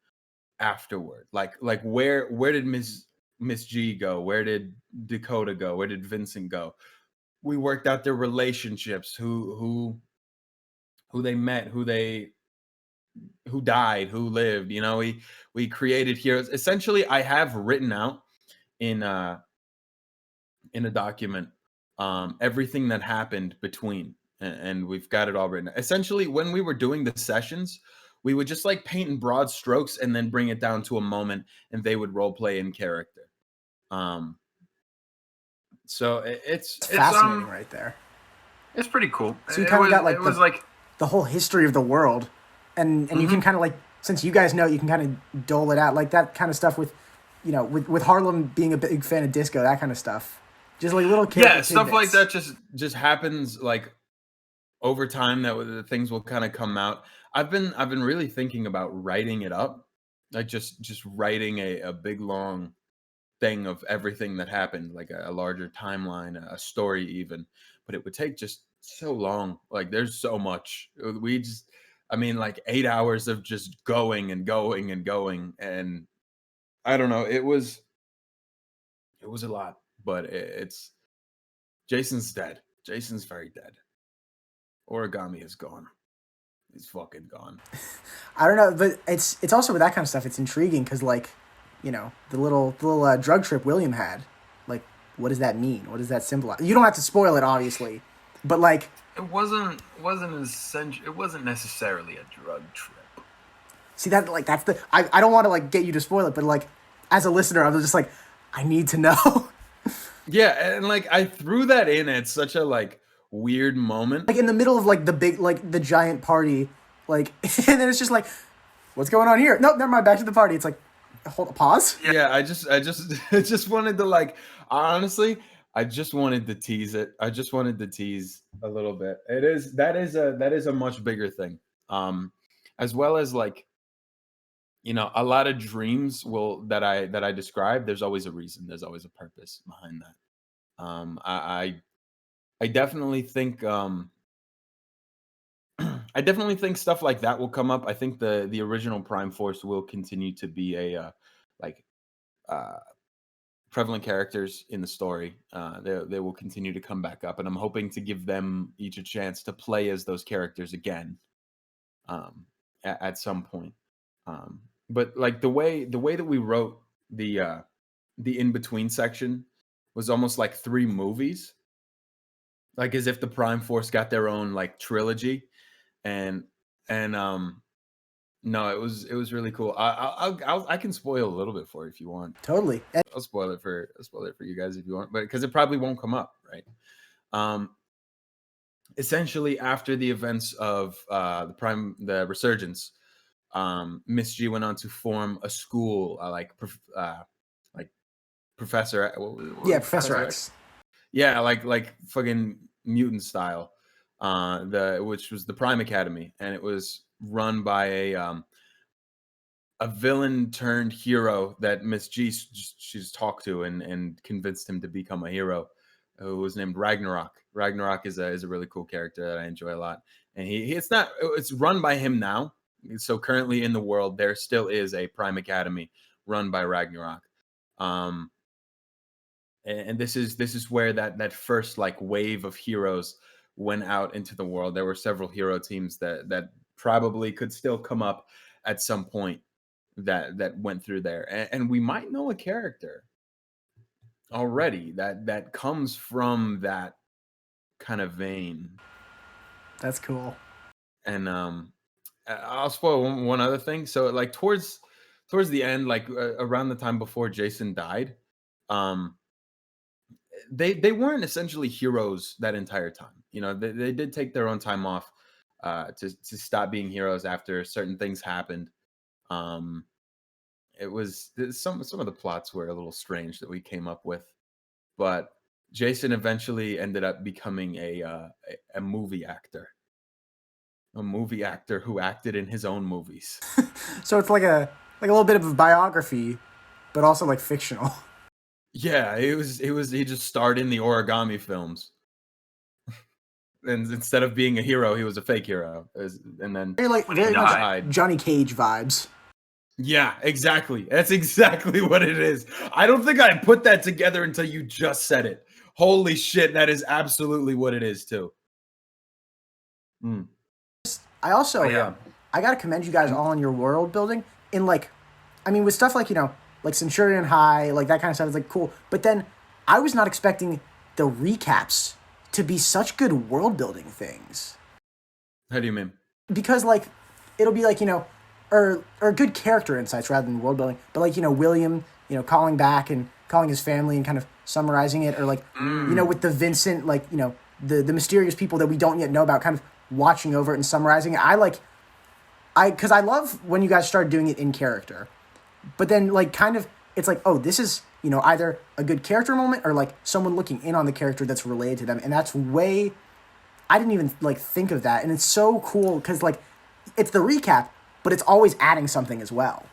afterward. Like where did Miss G go? Where did Dakota go? Where did Vincent go? We worked out their relationships, who they met, who died, who lived. We created heroes. Essentially, I have written out in a document everything that happened between, and we've got it all written. Essentially, when we were doing the sessions, we would just like paint in broad strokes and then bring it down to a moment, and they would role play in character. So it's fascinating right there. It's pretty cool. So you kind of got the whole history of the world, and you can kind of like, since you guys know, you can kind of dole it out like that kind of stuff with, with Harlem being a big fan of disco, that kind of stuff. Just like little kids. Yeah, stuff like that just happens like over time, that the things will kind of come out. I've been really thinking about writing it up, like just writing a big long thing of everything that happened, like a larger timeline, a story even. But it would take just so long. Like there's so much. Like 8 hours of just going and going and going, and I don't know. It was a lot, but it's Jason's dead. Jason's very dead. Origami is gone. He's fucking gone. I don't know, but it's also with that kind of stuff. It's intriguing because the little drug trip William had. Like, what does that mean? What does that symbolize? You don't have to spoil it, obviously, but like it wasn't essential. It wasn't necessarily a drug trip. See that that's the I don't want to like get you to spoil it, but like as a listener, I was just like, I need to know. Yeah, and like I threw that in at such a like weird moment, like in the middle of like the big the giant party, like, and then it's just like, what's going on here? Nope, never mind. Back to the party. It's like, hold a pause. Yeah, I just wanted to like, honestly, I just wanted to tease it. I just wanted to tease a little bit. That is a much bigger thing. As well as like, a lot of dreams that I describe, there's always a reason. There's always a purpose behind that. I definitely think I definitely think stuff like that will come up. I think the original Prime Force will continue to be a like uh prevalent characters in the story. They will continue to come back up, and I'm hoping to give them each a chance to play as those characters again, at some point. But like the way that we wrote the in between section was almost like three movies, like as if the Prime Force got their own like trilogy, and and no, it was really cool. I can spoil a little bit for you if you want. Totally. I'll spoil it for you guys if you want, but because it probably won't come up, right? Um, Essentially, after the events of the Resurgence, Miss G went on to form a school, like Professor, Yeah, Professor X. Yeah, like fucking mutant style, the which was the Prime Academy, and it was run by a villain turned hero that Miss G she's talked to and convinced him to become a hero, who was named Ragnarok. Ragnarok is a really cool character that I enjoy a lot, and it's run by him now. So currently in the world, there still is a Prime Academy run by Ragnarok. Um, and this is where that first like wave of heroes went out into the world. There were several hero teams that probably could still come up at some point that went through there, and we might know a character already that comes from that kind of vein. That's cool. And I'll spoil one other thing. So like towards the end, like around the time before Jason died, um they weren't essentially heroes that entire time. They did take their own time off to stop being heroes after certain things happened. um it was some of the plots were a little strange that we came up with, but Jason eventually ended up becoming a movie actor, who acted in his own movies. So it's like a little bit of a biography, but also like fictional. Yeah, he just starred in the Origami films. And instead of being a hero, he was a fake hero. And then Very much died. Johnny Cage vibes. Yeah, exactly. That's exactly what it is. I don't think I put that together until you just said it. Holy shit, that is absolutely what it is too. I also Yeah. I gotta commend you guys all on your world building in like, I mean with stuff like like Centurion High, like that kind of stuff is like cool. But then I was not expecting the recaps to be such good world building things. How do you mean? Because like it'll be like or good character insights rather than world building, but like William calling back and calling his family and kind of summarizing it, or like with the Vincent, like the mysterious people that we don't yet know about, kind of watching over it and summarizing it. Because I love when you guys started doing it in character, but then like kind of it's like, oh, this is either a good character moment or like someone looking in on the character that's related to them, and that's way I didn't even like think of that, and it's so cool because like it's the recap, but it's always adding something as well.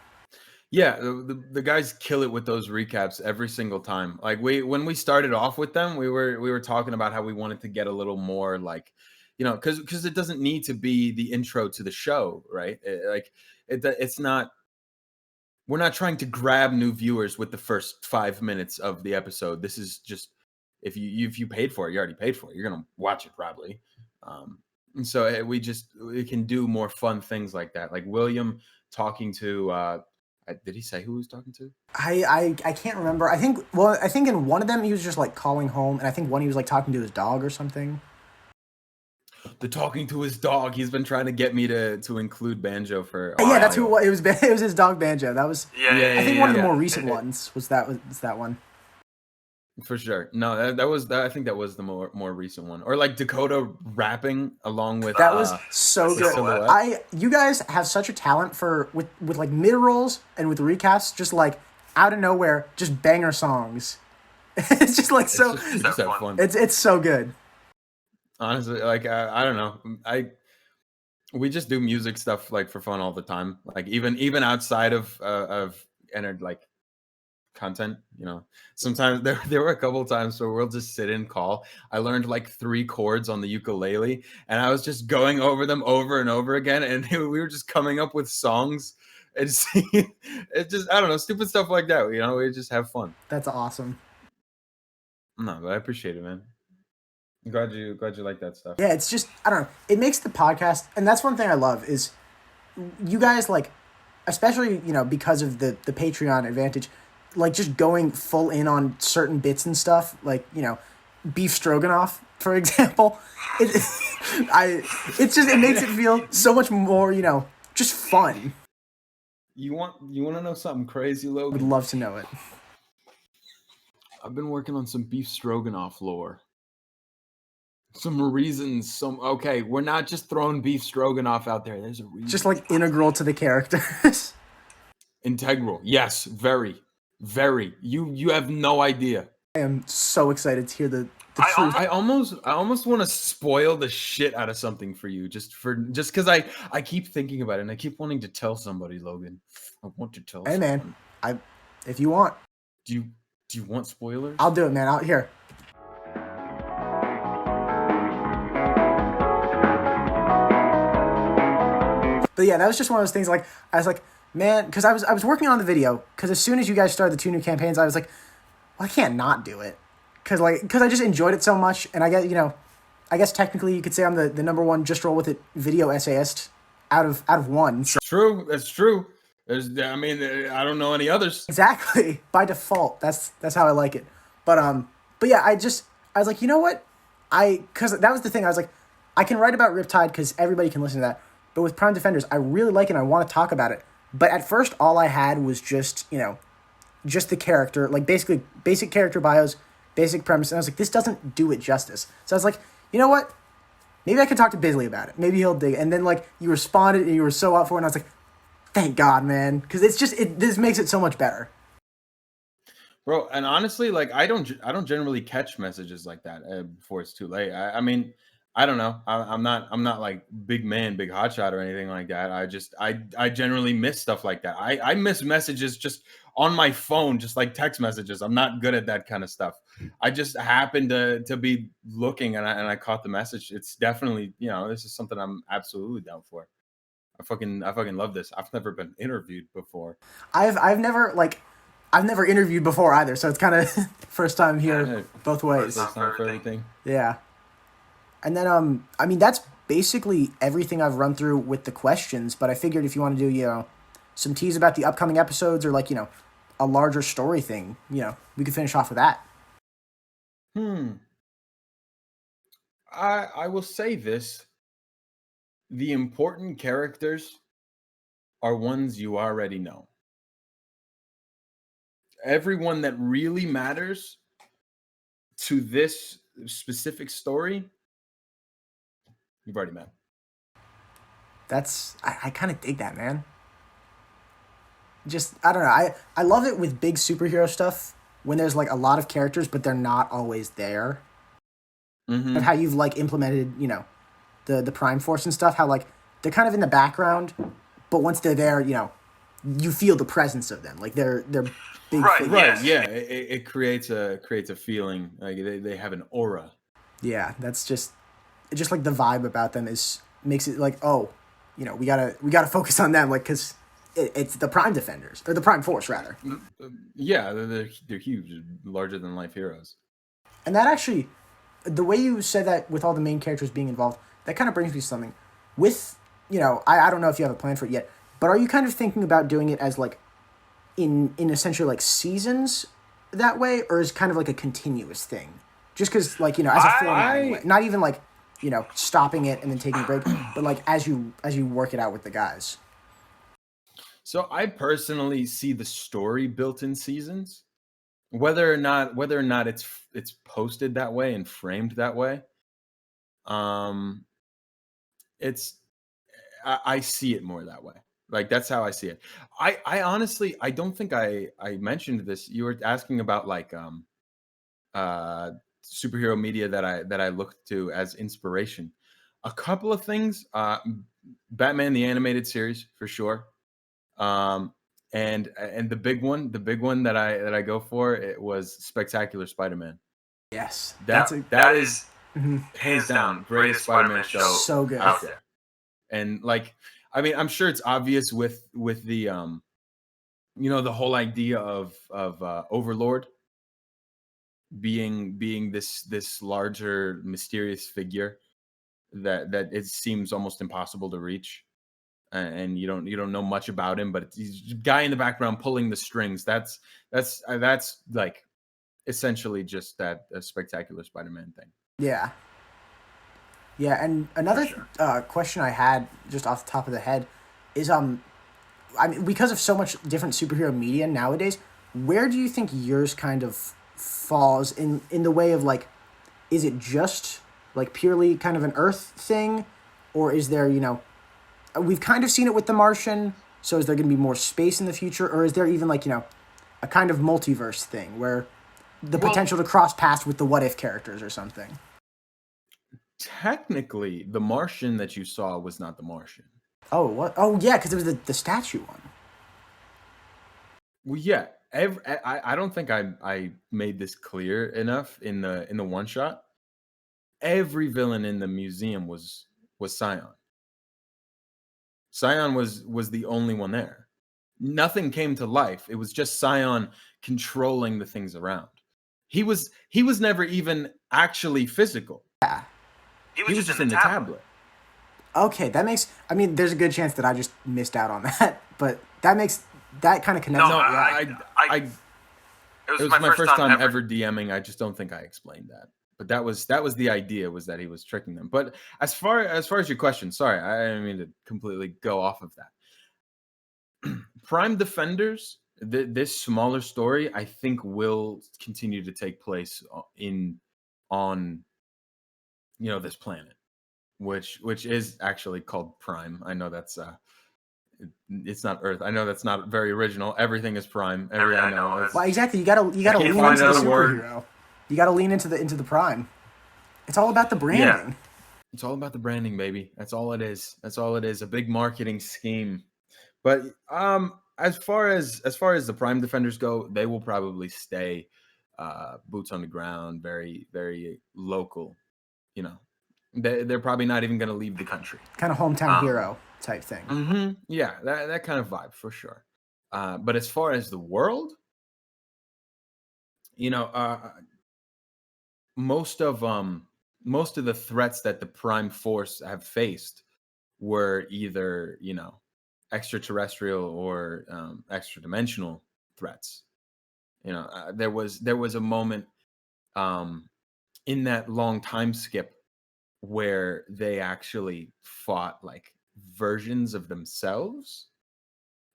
Yeah, the guys kill it with those recaps every single time. Like when we started off with them, we were talking about how we wanted to get a little more like, because it doesn't need to be the intro to the show, right? It's not. We're not trying to grab new viewers with the first 5 minutes of the episode. This is just if you paid for it, you already paid for it. You're gonna watch it probably. And so we can do more fun things like that. Like William talking to. Did he say who he was talking to? I can't remember. I think in one of them he was just like calling home, and I think one he was like talking to his dog or something. The talking to his dog. He's been trying to get me to include Banjo for. Yeah, that's who it was. It was his dog Banjo. That was. Yeah. I think one of the more recent ones was that one. For sure. No, that was I think that was the more recent one. Or like Dakota rapping along with that was so good. Silhouette. You guys have such a talent with like mid rolls and with recaps, just like out of nowhere, just banger songs. It's just like so. It's just so fun. It's so good. Honestly, like I don't know, we just do music stuff like for fun all the time. Like even outside of like content. Sometimes there were a couple of times where we'll just sit in call. I learned like 3 chords on the ukulele, and I was just going over them over and over again, and we were just coming up with songs. It's just, I don't know, stupid stuff like that. We just have fun. That's awesome. No, but I appreciate it, man. I'm glad you like that stuff. Yeah, it's just, I don't know. It makes the podcast, and that's one thing I love is you guys, like, especially, because of the Patreon advantage, like, just going full in on certain bits and stuff, like, beef stroganoff, for example. It makes it feel so much more, just fun. You want to know something crazy, Logan? Would love to know it. I've been working on some beef stroganoff lore. Some reasons, okay, we're not just throwing beef stroganoff out there. There's a reason. Just like integral to the characters. Integral. Yes, very. Very. You have no idea. I am so excited to hear the truth. I almost want to spoil the shit out of something for you just because I keep thinking about it and I keep wanting to tell somebody, Logan. I want to tell someone. Man, if you want. Do you want spoilers? I'll do it, man. Here. But yeah, that was just one of those things. Like, I was like, man, because I was working on the video. Because as soon as you guys started the 2 new campaigns, I was like, well, I can't not do it. Because I just enjoyed it so much, and I guess technically you could say I'm the number 1 just roll with it video essayist out of 1. So. True, that's true. I don't know any others. Exactly, by default. That's how I like it. But yeah, I was like, you know what? Because that was the thing. I was like, I can write about Riptide because everybody can listen to that. But with Prime Defenders, I really like it and I want to talk about it. But at first, all I had was just, just the character, like basically basic character bios, basic premise. And I was like, this doesn't do it justice. So I was like, you know what? Maybe I could talk to Bizly about it. Maybe he'll dig it. And then, like, you responded and you were so up for it. And I was like, thank God, man. Because this makes it so much better. Bro, and honestly, like, I don't generally catch messages like that before it's too late. I don't know. I'm not like big hotshot or anything like that. I generally miss stuff like that. I miss messages just on my phone, just like text messages. I'm not good at that kind of stuff. I just happened to be looking and I caught the message. It's definitely, this is something I'm absolutely down for. I fucking love this. I've never been interviewed before. I've never interviewed before either, so it's kind of first time here both ways. First time for everything. Yeah. And then, that's basically everything I've run through with the questions, but I figured if you want to do, some tease about the upcoming episodes or, like, a larger story thing, we could finish off with that. I will say this. The important characters are ones you already know. Everyone that really matters to this specific story, you've already met. I kind of dig that, man. Just, I don't know. I love it with big superhero stuff when there's, like, a lot of characters, but they're not always there. Mm-hmm. And how you've, like, implemented, the Prime Force and stuff, how, like, they're kind of in the background, but once they're there, you feel the presence of them. Like, they're big figures. Right, yeah. It creates a feeling, like they have an aura. Yeah, that's just like the vibe about them makes it like, oh, we gotta focus on them, like, because it's the Prime Defenders, or the Prime Force, rather. Yeah, they're huge, larger than life heroes. And that actually, the way you said that with all the main characters being involved, that kind of brings me to something. With, I don't know if you have a plan for it yet, but are you kind of thinking about doing it as, like, in essentially, like, seasons that way, or is kind of like a continuous thing? Just because, like, as a format, anyway. Not even, like, stopping it and then taking a break, but, like, as you work it out with the guys. So I personally see the story built in seasons, whether or not it's posted that way and framed that way. I see it more that way. Like, that's how I see it. I honestly, I don't think I mentioned this. You were asking about, like, superhero media that I looked to as inspiration. A couple of things. Batman the animated series, for sure. And the big one that I go for, it was Spectacular Spider-Man. Yes, That is hands down greatest Spider-Man show so good. out there. And like, I mean, I'm sure it's obvious with the the whole idea of Overlord being this larger mysterious figure that it seems almost impossible to reach, and you don't know much about him, but he's a guy in the background pulling the strings. That's like essentially just that a Spectacular Spider-Man thing. Yeah. Yeah, and another question I had just off the top of the head is I mean, because of so much different superhero media nowadays, where do you think yours kind of falls in the way of like, is it just like purely kind of an Earth thing, or is there, we've kind of seen it with The Martian, so is there going to be more space in the future, or is there even like, a kind of multiverse thing where the potential to cross paths with the What If characters or something? Technically, The Martian that you saw was not The Martian. Oh, what? Oh, yeah, because it was the statue one. Well, yeah. I don't think I made this clear enough in the one shot. Every villain in the museum was Scion. Scion was the only one there. Nothing came to life. It was just Scion controlling the things around. He was never even actually physical. Yeah. He was just in the tablet. Okay, that makes... I mean, there's a good chance that I just missed out on that, but that makes... That kind of connects... No, it was my first time ever DMing. I just don't think I explained that. But that was the idea, was that he was tricking them. But as far as your question, sorry, I didn't mean to completely go off of that. Prime Defenders, this smaller story, I think will continue to take place on this planet, which is actually called Prime. I know that's it's not Earth. I know that's not very original. Everything is Prime. I know. Well, exactly. You gotta lean into the superhero. You gotta lean into the Prime. It's all about the branding. Yeah. It's all about the branding, baby. That's all it is. A big marketing scheme. But as far as the Prime Defenders go, they will probably stay boots on the ground, very, very local. They're probably not even going to leave the country. Kind of hometown hero type thing. Mm-hmm. Yeah, that kind of vibe for sure. But as far as the world, most of the threats that the Prime Force have faced were either extraterrestrial or extra dimensional threats. There was a moment in that long time skip where they actually fought like versions of themselves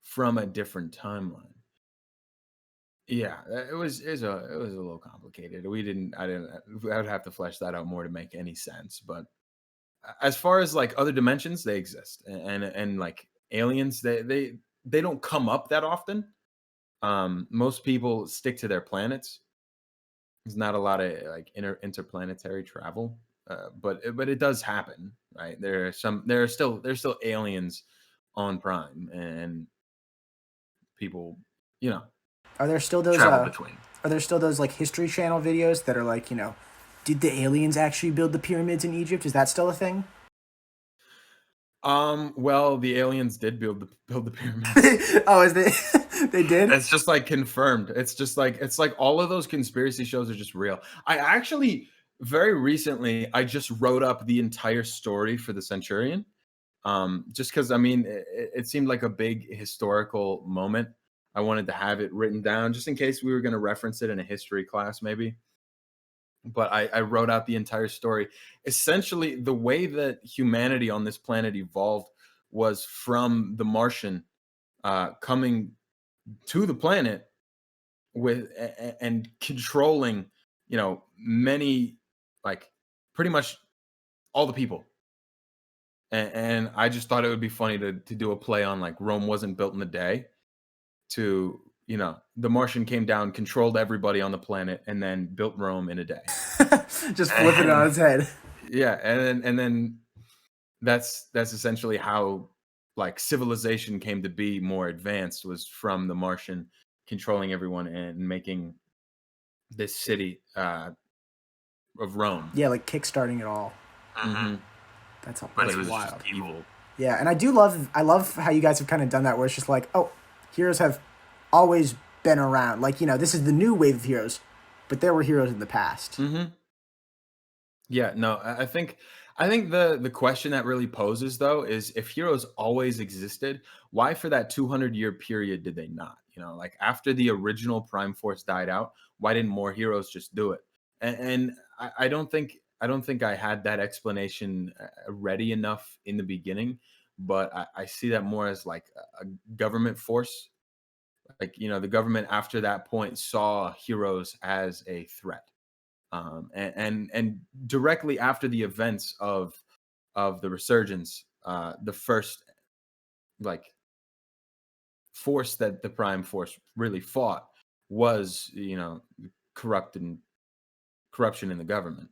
from a different timeline. Yeah, it was a little complicated. I would have to flesh that out more to make any sense. But as far as like other dimensions, they exist, and like aliens, they don't come up that often. Most people stick to their planets. There's not a lot of like interplanetary travel, but it does happen, right? There are still aliens on Prime, and people, Are there still those travel between. Are there still those like History Channel videos that are like, did the aliens actually build the pyramids in Egypt? Is that still a thing? Well, the aliens did build the pyramids. Oh, they did? It's just like confirmed. It's like all of those conspiracy shows are just real. I actually very recently I just wrote up the entire story for the Centurion. Just because it seemed like a big historical moment. I wanted to have it written down just in case we were going to reference it in a history class, maybe. But I wrote out the entire story. Essentially, the way that humanity on this planet evolved was from the Martian coming to the planet with and controlling, many, like pretty much all the people. And I just thought it would be funny to do a play on like Rome wasn't built in a day. To the Martian came down, controlled everybody on the planet, and then built Rome in a day. Just flipping it on its head. Yeah, and then that's essentially how like civilization came to be more advanced was from the Martian controlling everyone and making this city of Rome. Yeah, like kickstarting it all. Mm-hmm. That's But it that's was wild. just evil. Yeah, and I love how you guys have kind of done that, where it's just like, oh, heroes have always been around. Like, this is the new wave of heroes, but there were heroes in the past. Mm-hmm. Yeah, no, I think the question that really poses though is if heroes always existed, why for that 200-year period did they not? Like after the original Prime Force died out, why didn't more heroes just do it? And I don't think I had that explanation ready enough in the beginning, but I see that more as like a government force. Like, the government after that point saw heroes as a threat. And directly after the events of the resurgence, the first like force that the Prime Force really fought was corrupted corruption in the government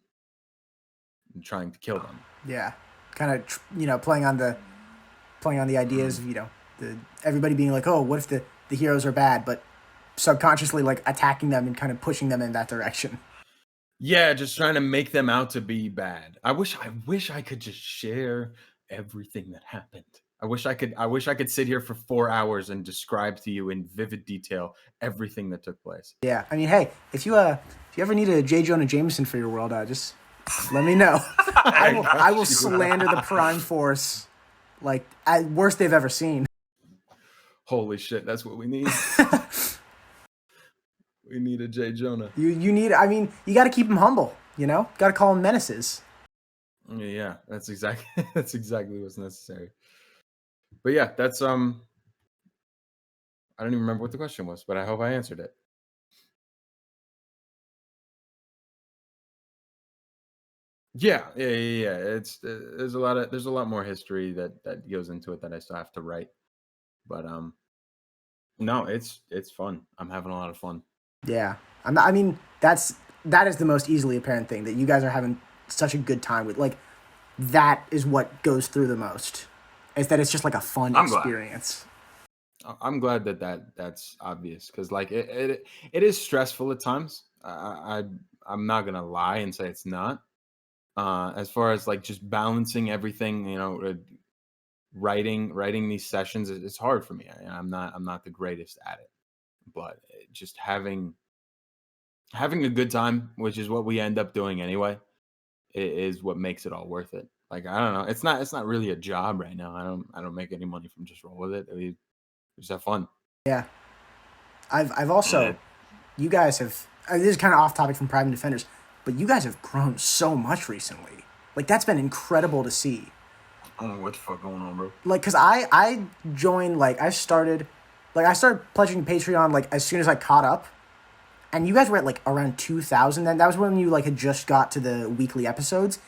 and trying to kill them. Yeah, kind of playing on the ideas of the everybody being like, oh, what if the heroes are bad, but subconsciously like attacking them and kind of pushing them in that direction. Yeah, just trying to make them out to be bad. I wish I could just share everything that happened. I wish I could sit here for 4 hours and describe to you in vivid detail everything that took place. Yeah, I mean, hey, if you ever need a J. Jonah Jameson for your world, just let me know. I will slander the Prime Force like at worst they've ever seen. Holy shit, that's what we need. We need a J. Jonah. You need, I mean, you got to keep them humble, Got to call them menaces. Yeah, that's exactly what's necessary. But yeah, that's I don't even remember what the question was, but I hope I answered it. Yeah. It's there's a lot more history that goes into it that I still have to write. But no, it's fun. I'm having a lot of fun. Yeah. I mean, that is the most easily apparent thing, that you guys are having such a good time with. Like, that is what goes through the most. Is that it's just like a fun experience. I'm glad that's obvious, because like it is stressful at times. I'm not gonna lie and say it's not. As far as like just balancing everything, writing these sessions, it's hard for me. I'm not the greatest at it, but just having a good time, which is what we end up doing anyway, is what makes it all worth it. Like, I don't know, it's not really a job right now. I don't make any money from just roll with it. We just have fun. Yeah. I've also, you guys have, this is kind of off topic from Private Defenders, but you guys have grown so much recently. Like, that's been incredible to see. I don't know what the fuck going on, bro. Like, because I joined, like, I started pledging Patreon, like, as soon as I caught up. And you guys were at, like, around 2,000 then. That was when you, like, had just got to the weekly episodes.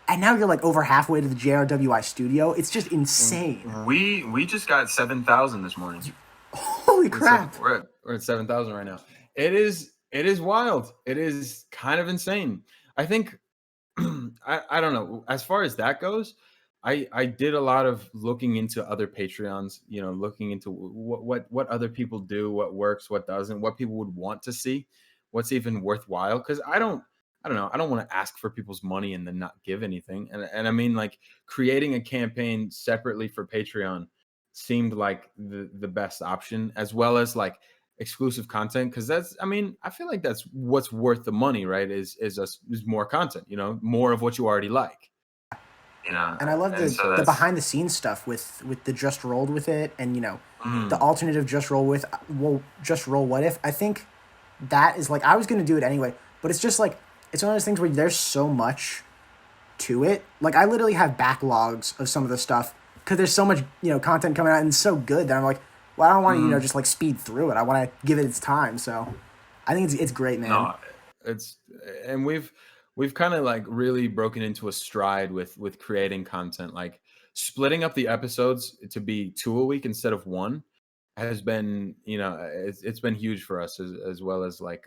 And now you're, like, over halfway to the JRWI studio. It's just insane. We just got 7,000 this morning. Holy crap. We're at 7,000 right now. It is wild. It is kind of insane. I think, I don't know. As far as that goes, I did a lot of looking into other Patreons, looking into what other people do, what works, what doesn't, what people would want to see, what's even worthwhile. Because I don't know. I don't want to ask for people's money and then not give anything. And I mean, like, creating a campaign separately for Patreon seemed like the best option, as well as like exclusive content. Because I feel like that's what's worth the money, right? Is more content, more of what you already like. And I love the behind the scenes stuff with the Just Rolled with it, and the alternative Just Roll What If. I think that is like, I was gonna do it anyway, but it's just like, it's one of those things where there's so much to it. Like, I literally have backlogs of some of the stuff because there's so much content coming out and it's so good that I'm like, well, I don't want to just like speed through it. I want to give it its time. So I think it's great, man. No, and we've kind of like really broken into a stride with creating content. Like, splitting up the episodes to be 2 a week instead of 1 has been, it's been huge for us, as well as like,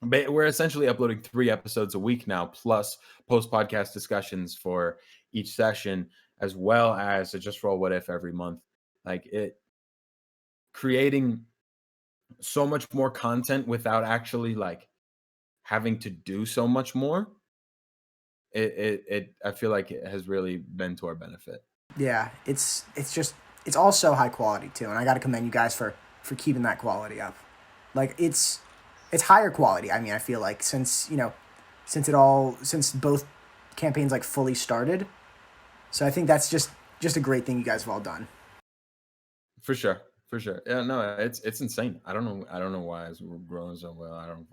we're essentially uploading 3 episodes a week now, plus post podcast discussions for each session. as well as a Just Roll What If every month. Like it creating so much more content without actually like having to do so much more. It I feel like it has really been to our benefit. Yeah, it's all so high quality too, and I got to commend you guys for keeping that quality up. Like it's higher quality. I mean, I feel like since both campaigns like fully started. So I think that's just a great thing you guys have all done. For sure. For sure. Yeah, no, it's insane. I don't know why it's growing so well.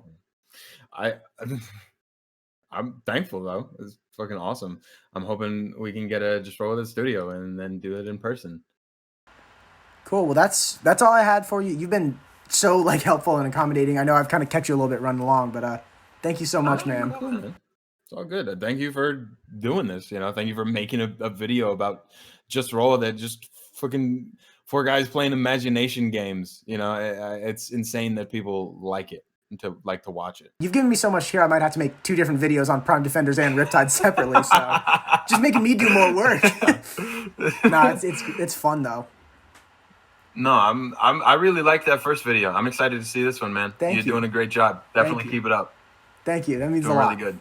I I'm thankful though. It's fucking awesome. I'm hoping we can get a Just Roll With It studio and then do it in person. Cool. Well, that's all I had for you. You've been so like helpful and accommodating. I know I've kind of kept you a little bit running along, but thank you so much, man. Cool, man. It's all good. Thank you for doing this. Thank you for making a video about Just Roll With It. Just fucking 4 guys playing imagination games. It's insane that people like it and to watch it. You've given me so much here. I might have to make 2 different videos on Prime Defenders and Riptide separately. So just making me do more work. No, it's fun though. No, I really like that first video. I'm excited to see this one, man. Thank you. You're doing a great job. Definitely keep it up. Thank you. That means doing a lot. Really good.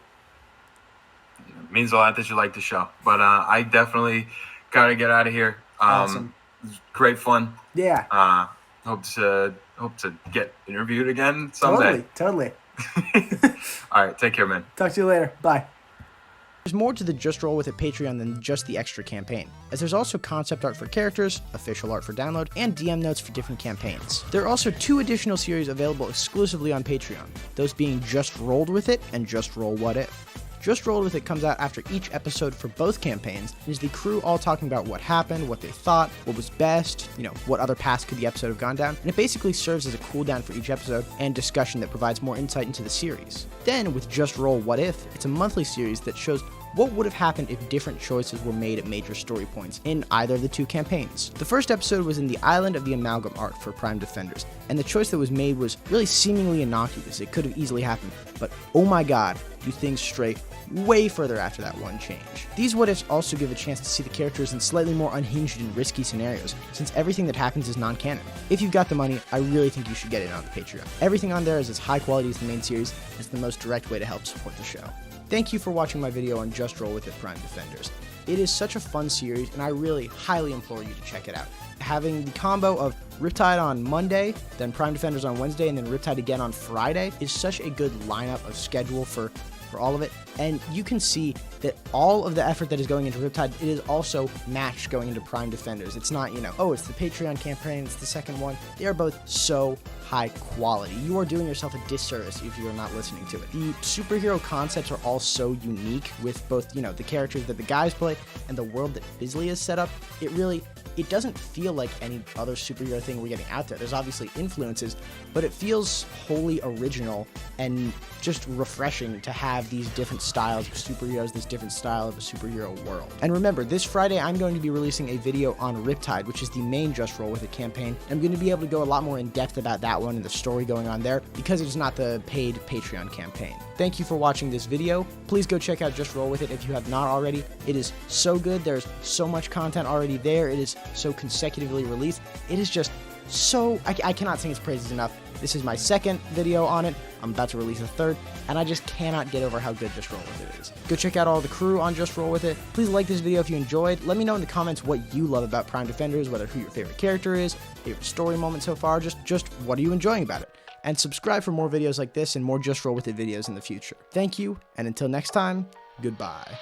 It means a lot that you like the show. But I definitely gotta get out of here. Awesome. It was great fun. Yeah. Hope to get interviewed again someday. Totally. All right, take care, man. Talk to you later. Bye. There's more to the Just Roll With It Patreon than just the extra campaign, as there's also concept art for characters, official art for download, and DM notes for different campaigns. There are also 2 additional series available exclusively on Patreon, those being Just Rolled With It and Just Roll What If. Just Rolled With It comes out after each episode for both campaigns, and is the crew all talking about what happened, what they thought, what was best, what other paths could the episode have gone down, and it basically serves as a cooldown for each episode and discussion that provides more insight into the series. Then, with Just Roll What If, it's a monthly series that shows what would have happened if different choices were made at major story points in either of the 2 campaigns. The first episode was in the Island of the Amalgam arc for Prime Defenders, and the choice that was made was really seemingly innocuous. It could have easily happened, but oh my god, do things stray way further after that one change. These what ifs also give a chance to see the characters in slightly more unhinged and risky scenarios, since everything that happens is non-canon. If you've got the money, I really think you should get it on the Patreon. Everything on there is as high quality as the main series, and it's the most direct way to help support the show. Thank you for watching my video on Just Roll With It Prime Defenders. It is such a fun series, and I really highly implore you to check it out. Having the combo of Riptide on Monday, then Prime Defenders on Wednesday, and then Riptide again on Friday is such a good lineup of schedule for all of it, and you can see that all of the effort that is going into Riptide, it is also matched going into Prime Defenders. It's not, oh, it's the Patreon campaign, it's the second one. They are both so high quality. You are doing yourself a disservice if you are not listening to it. The superhero concepts are all so unique with both, the characters that the guys play and the world that Bizly has set up. It doesn't feel like any other superhero thing we're getting out there. There's obviously influences, but it feels wholly original and just refreshing to have these different styles of superheroes, this different style of a superhero world. And remember, this Friday I'm going to be releasing a video on Riptide, which is the main Just Roll With It campaign. I'm going to be able to go a lot more in depth about that one and the story going on there, because it's not the paid Patreon campaign. Thank you for watching this video. Please go check out Just Roll With It if you have not already. It is so good. There's so much content already there. It is so consecutively released. It is just so... I cannot sing its praises enough. This is my 2nd video on it. I'm about to release a 3rd, and I just cannot get over how good Just Roll With It is. Go check out all the crew on Just Roll With It. Please like this video if you enjoyed. Let me know in the comments what you love about Prime Defenders, who your favorite character is, favorite story moment so far, just what are you enjoying about it. And subscribe for more videos like this and more Just Roll With It videos in the future. Thank you, and until next time, goodbye.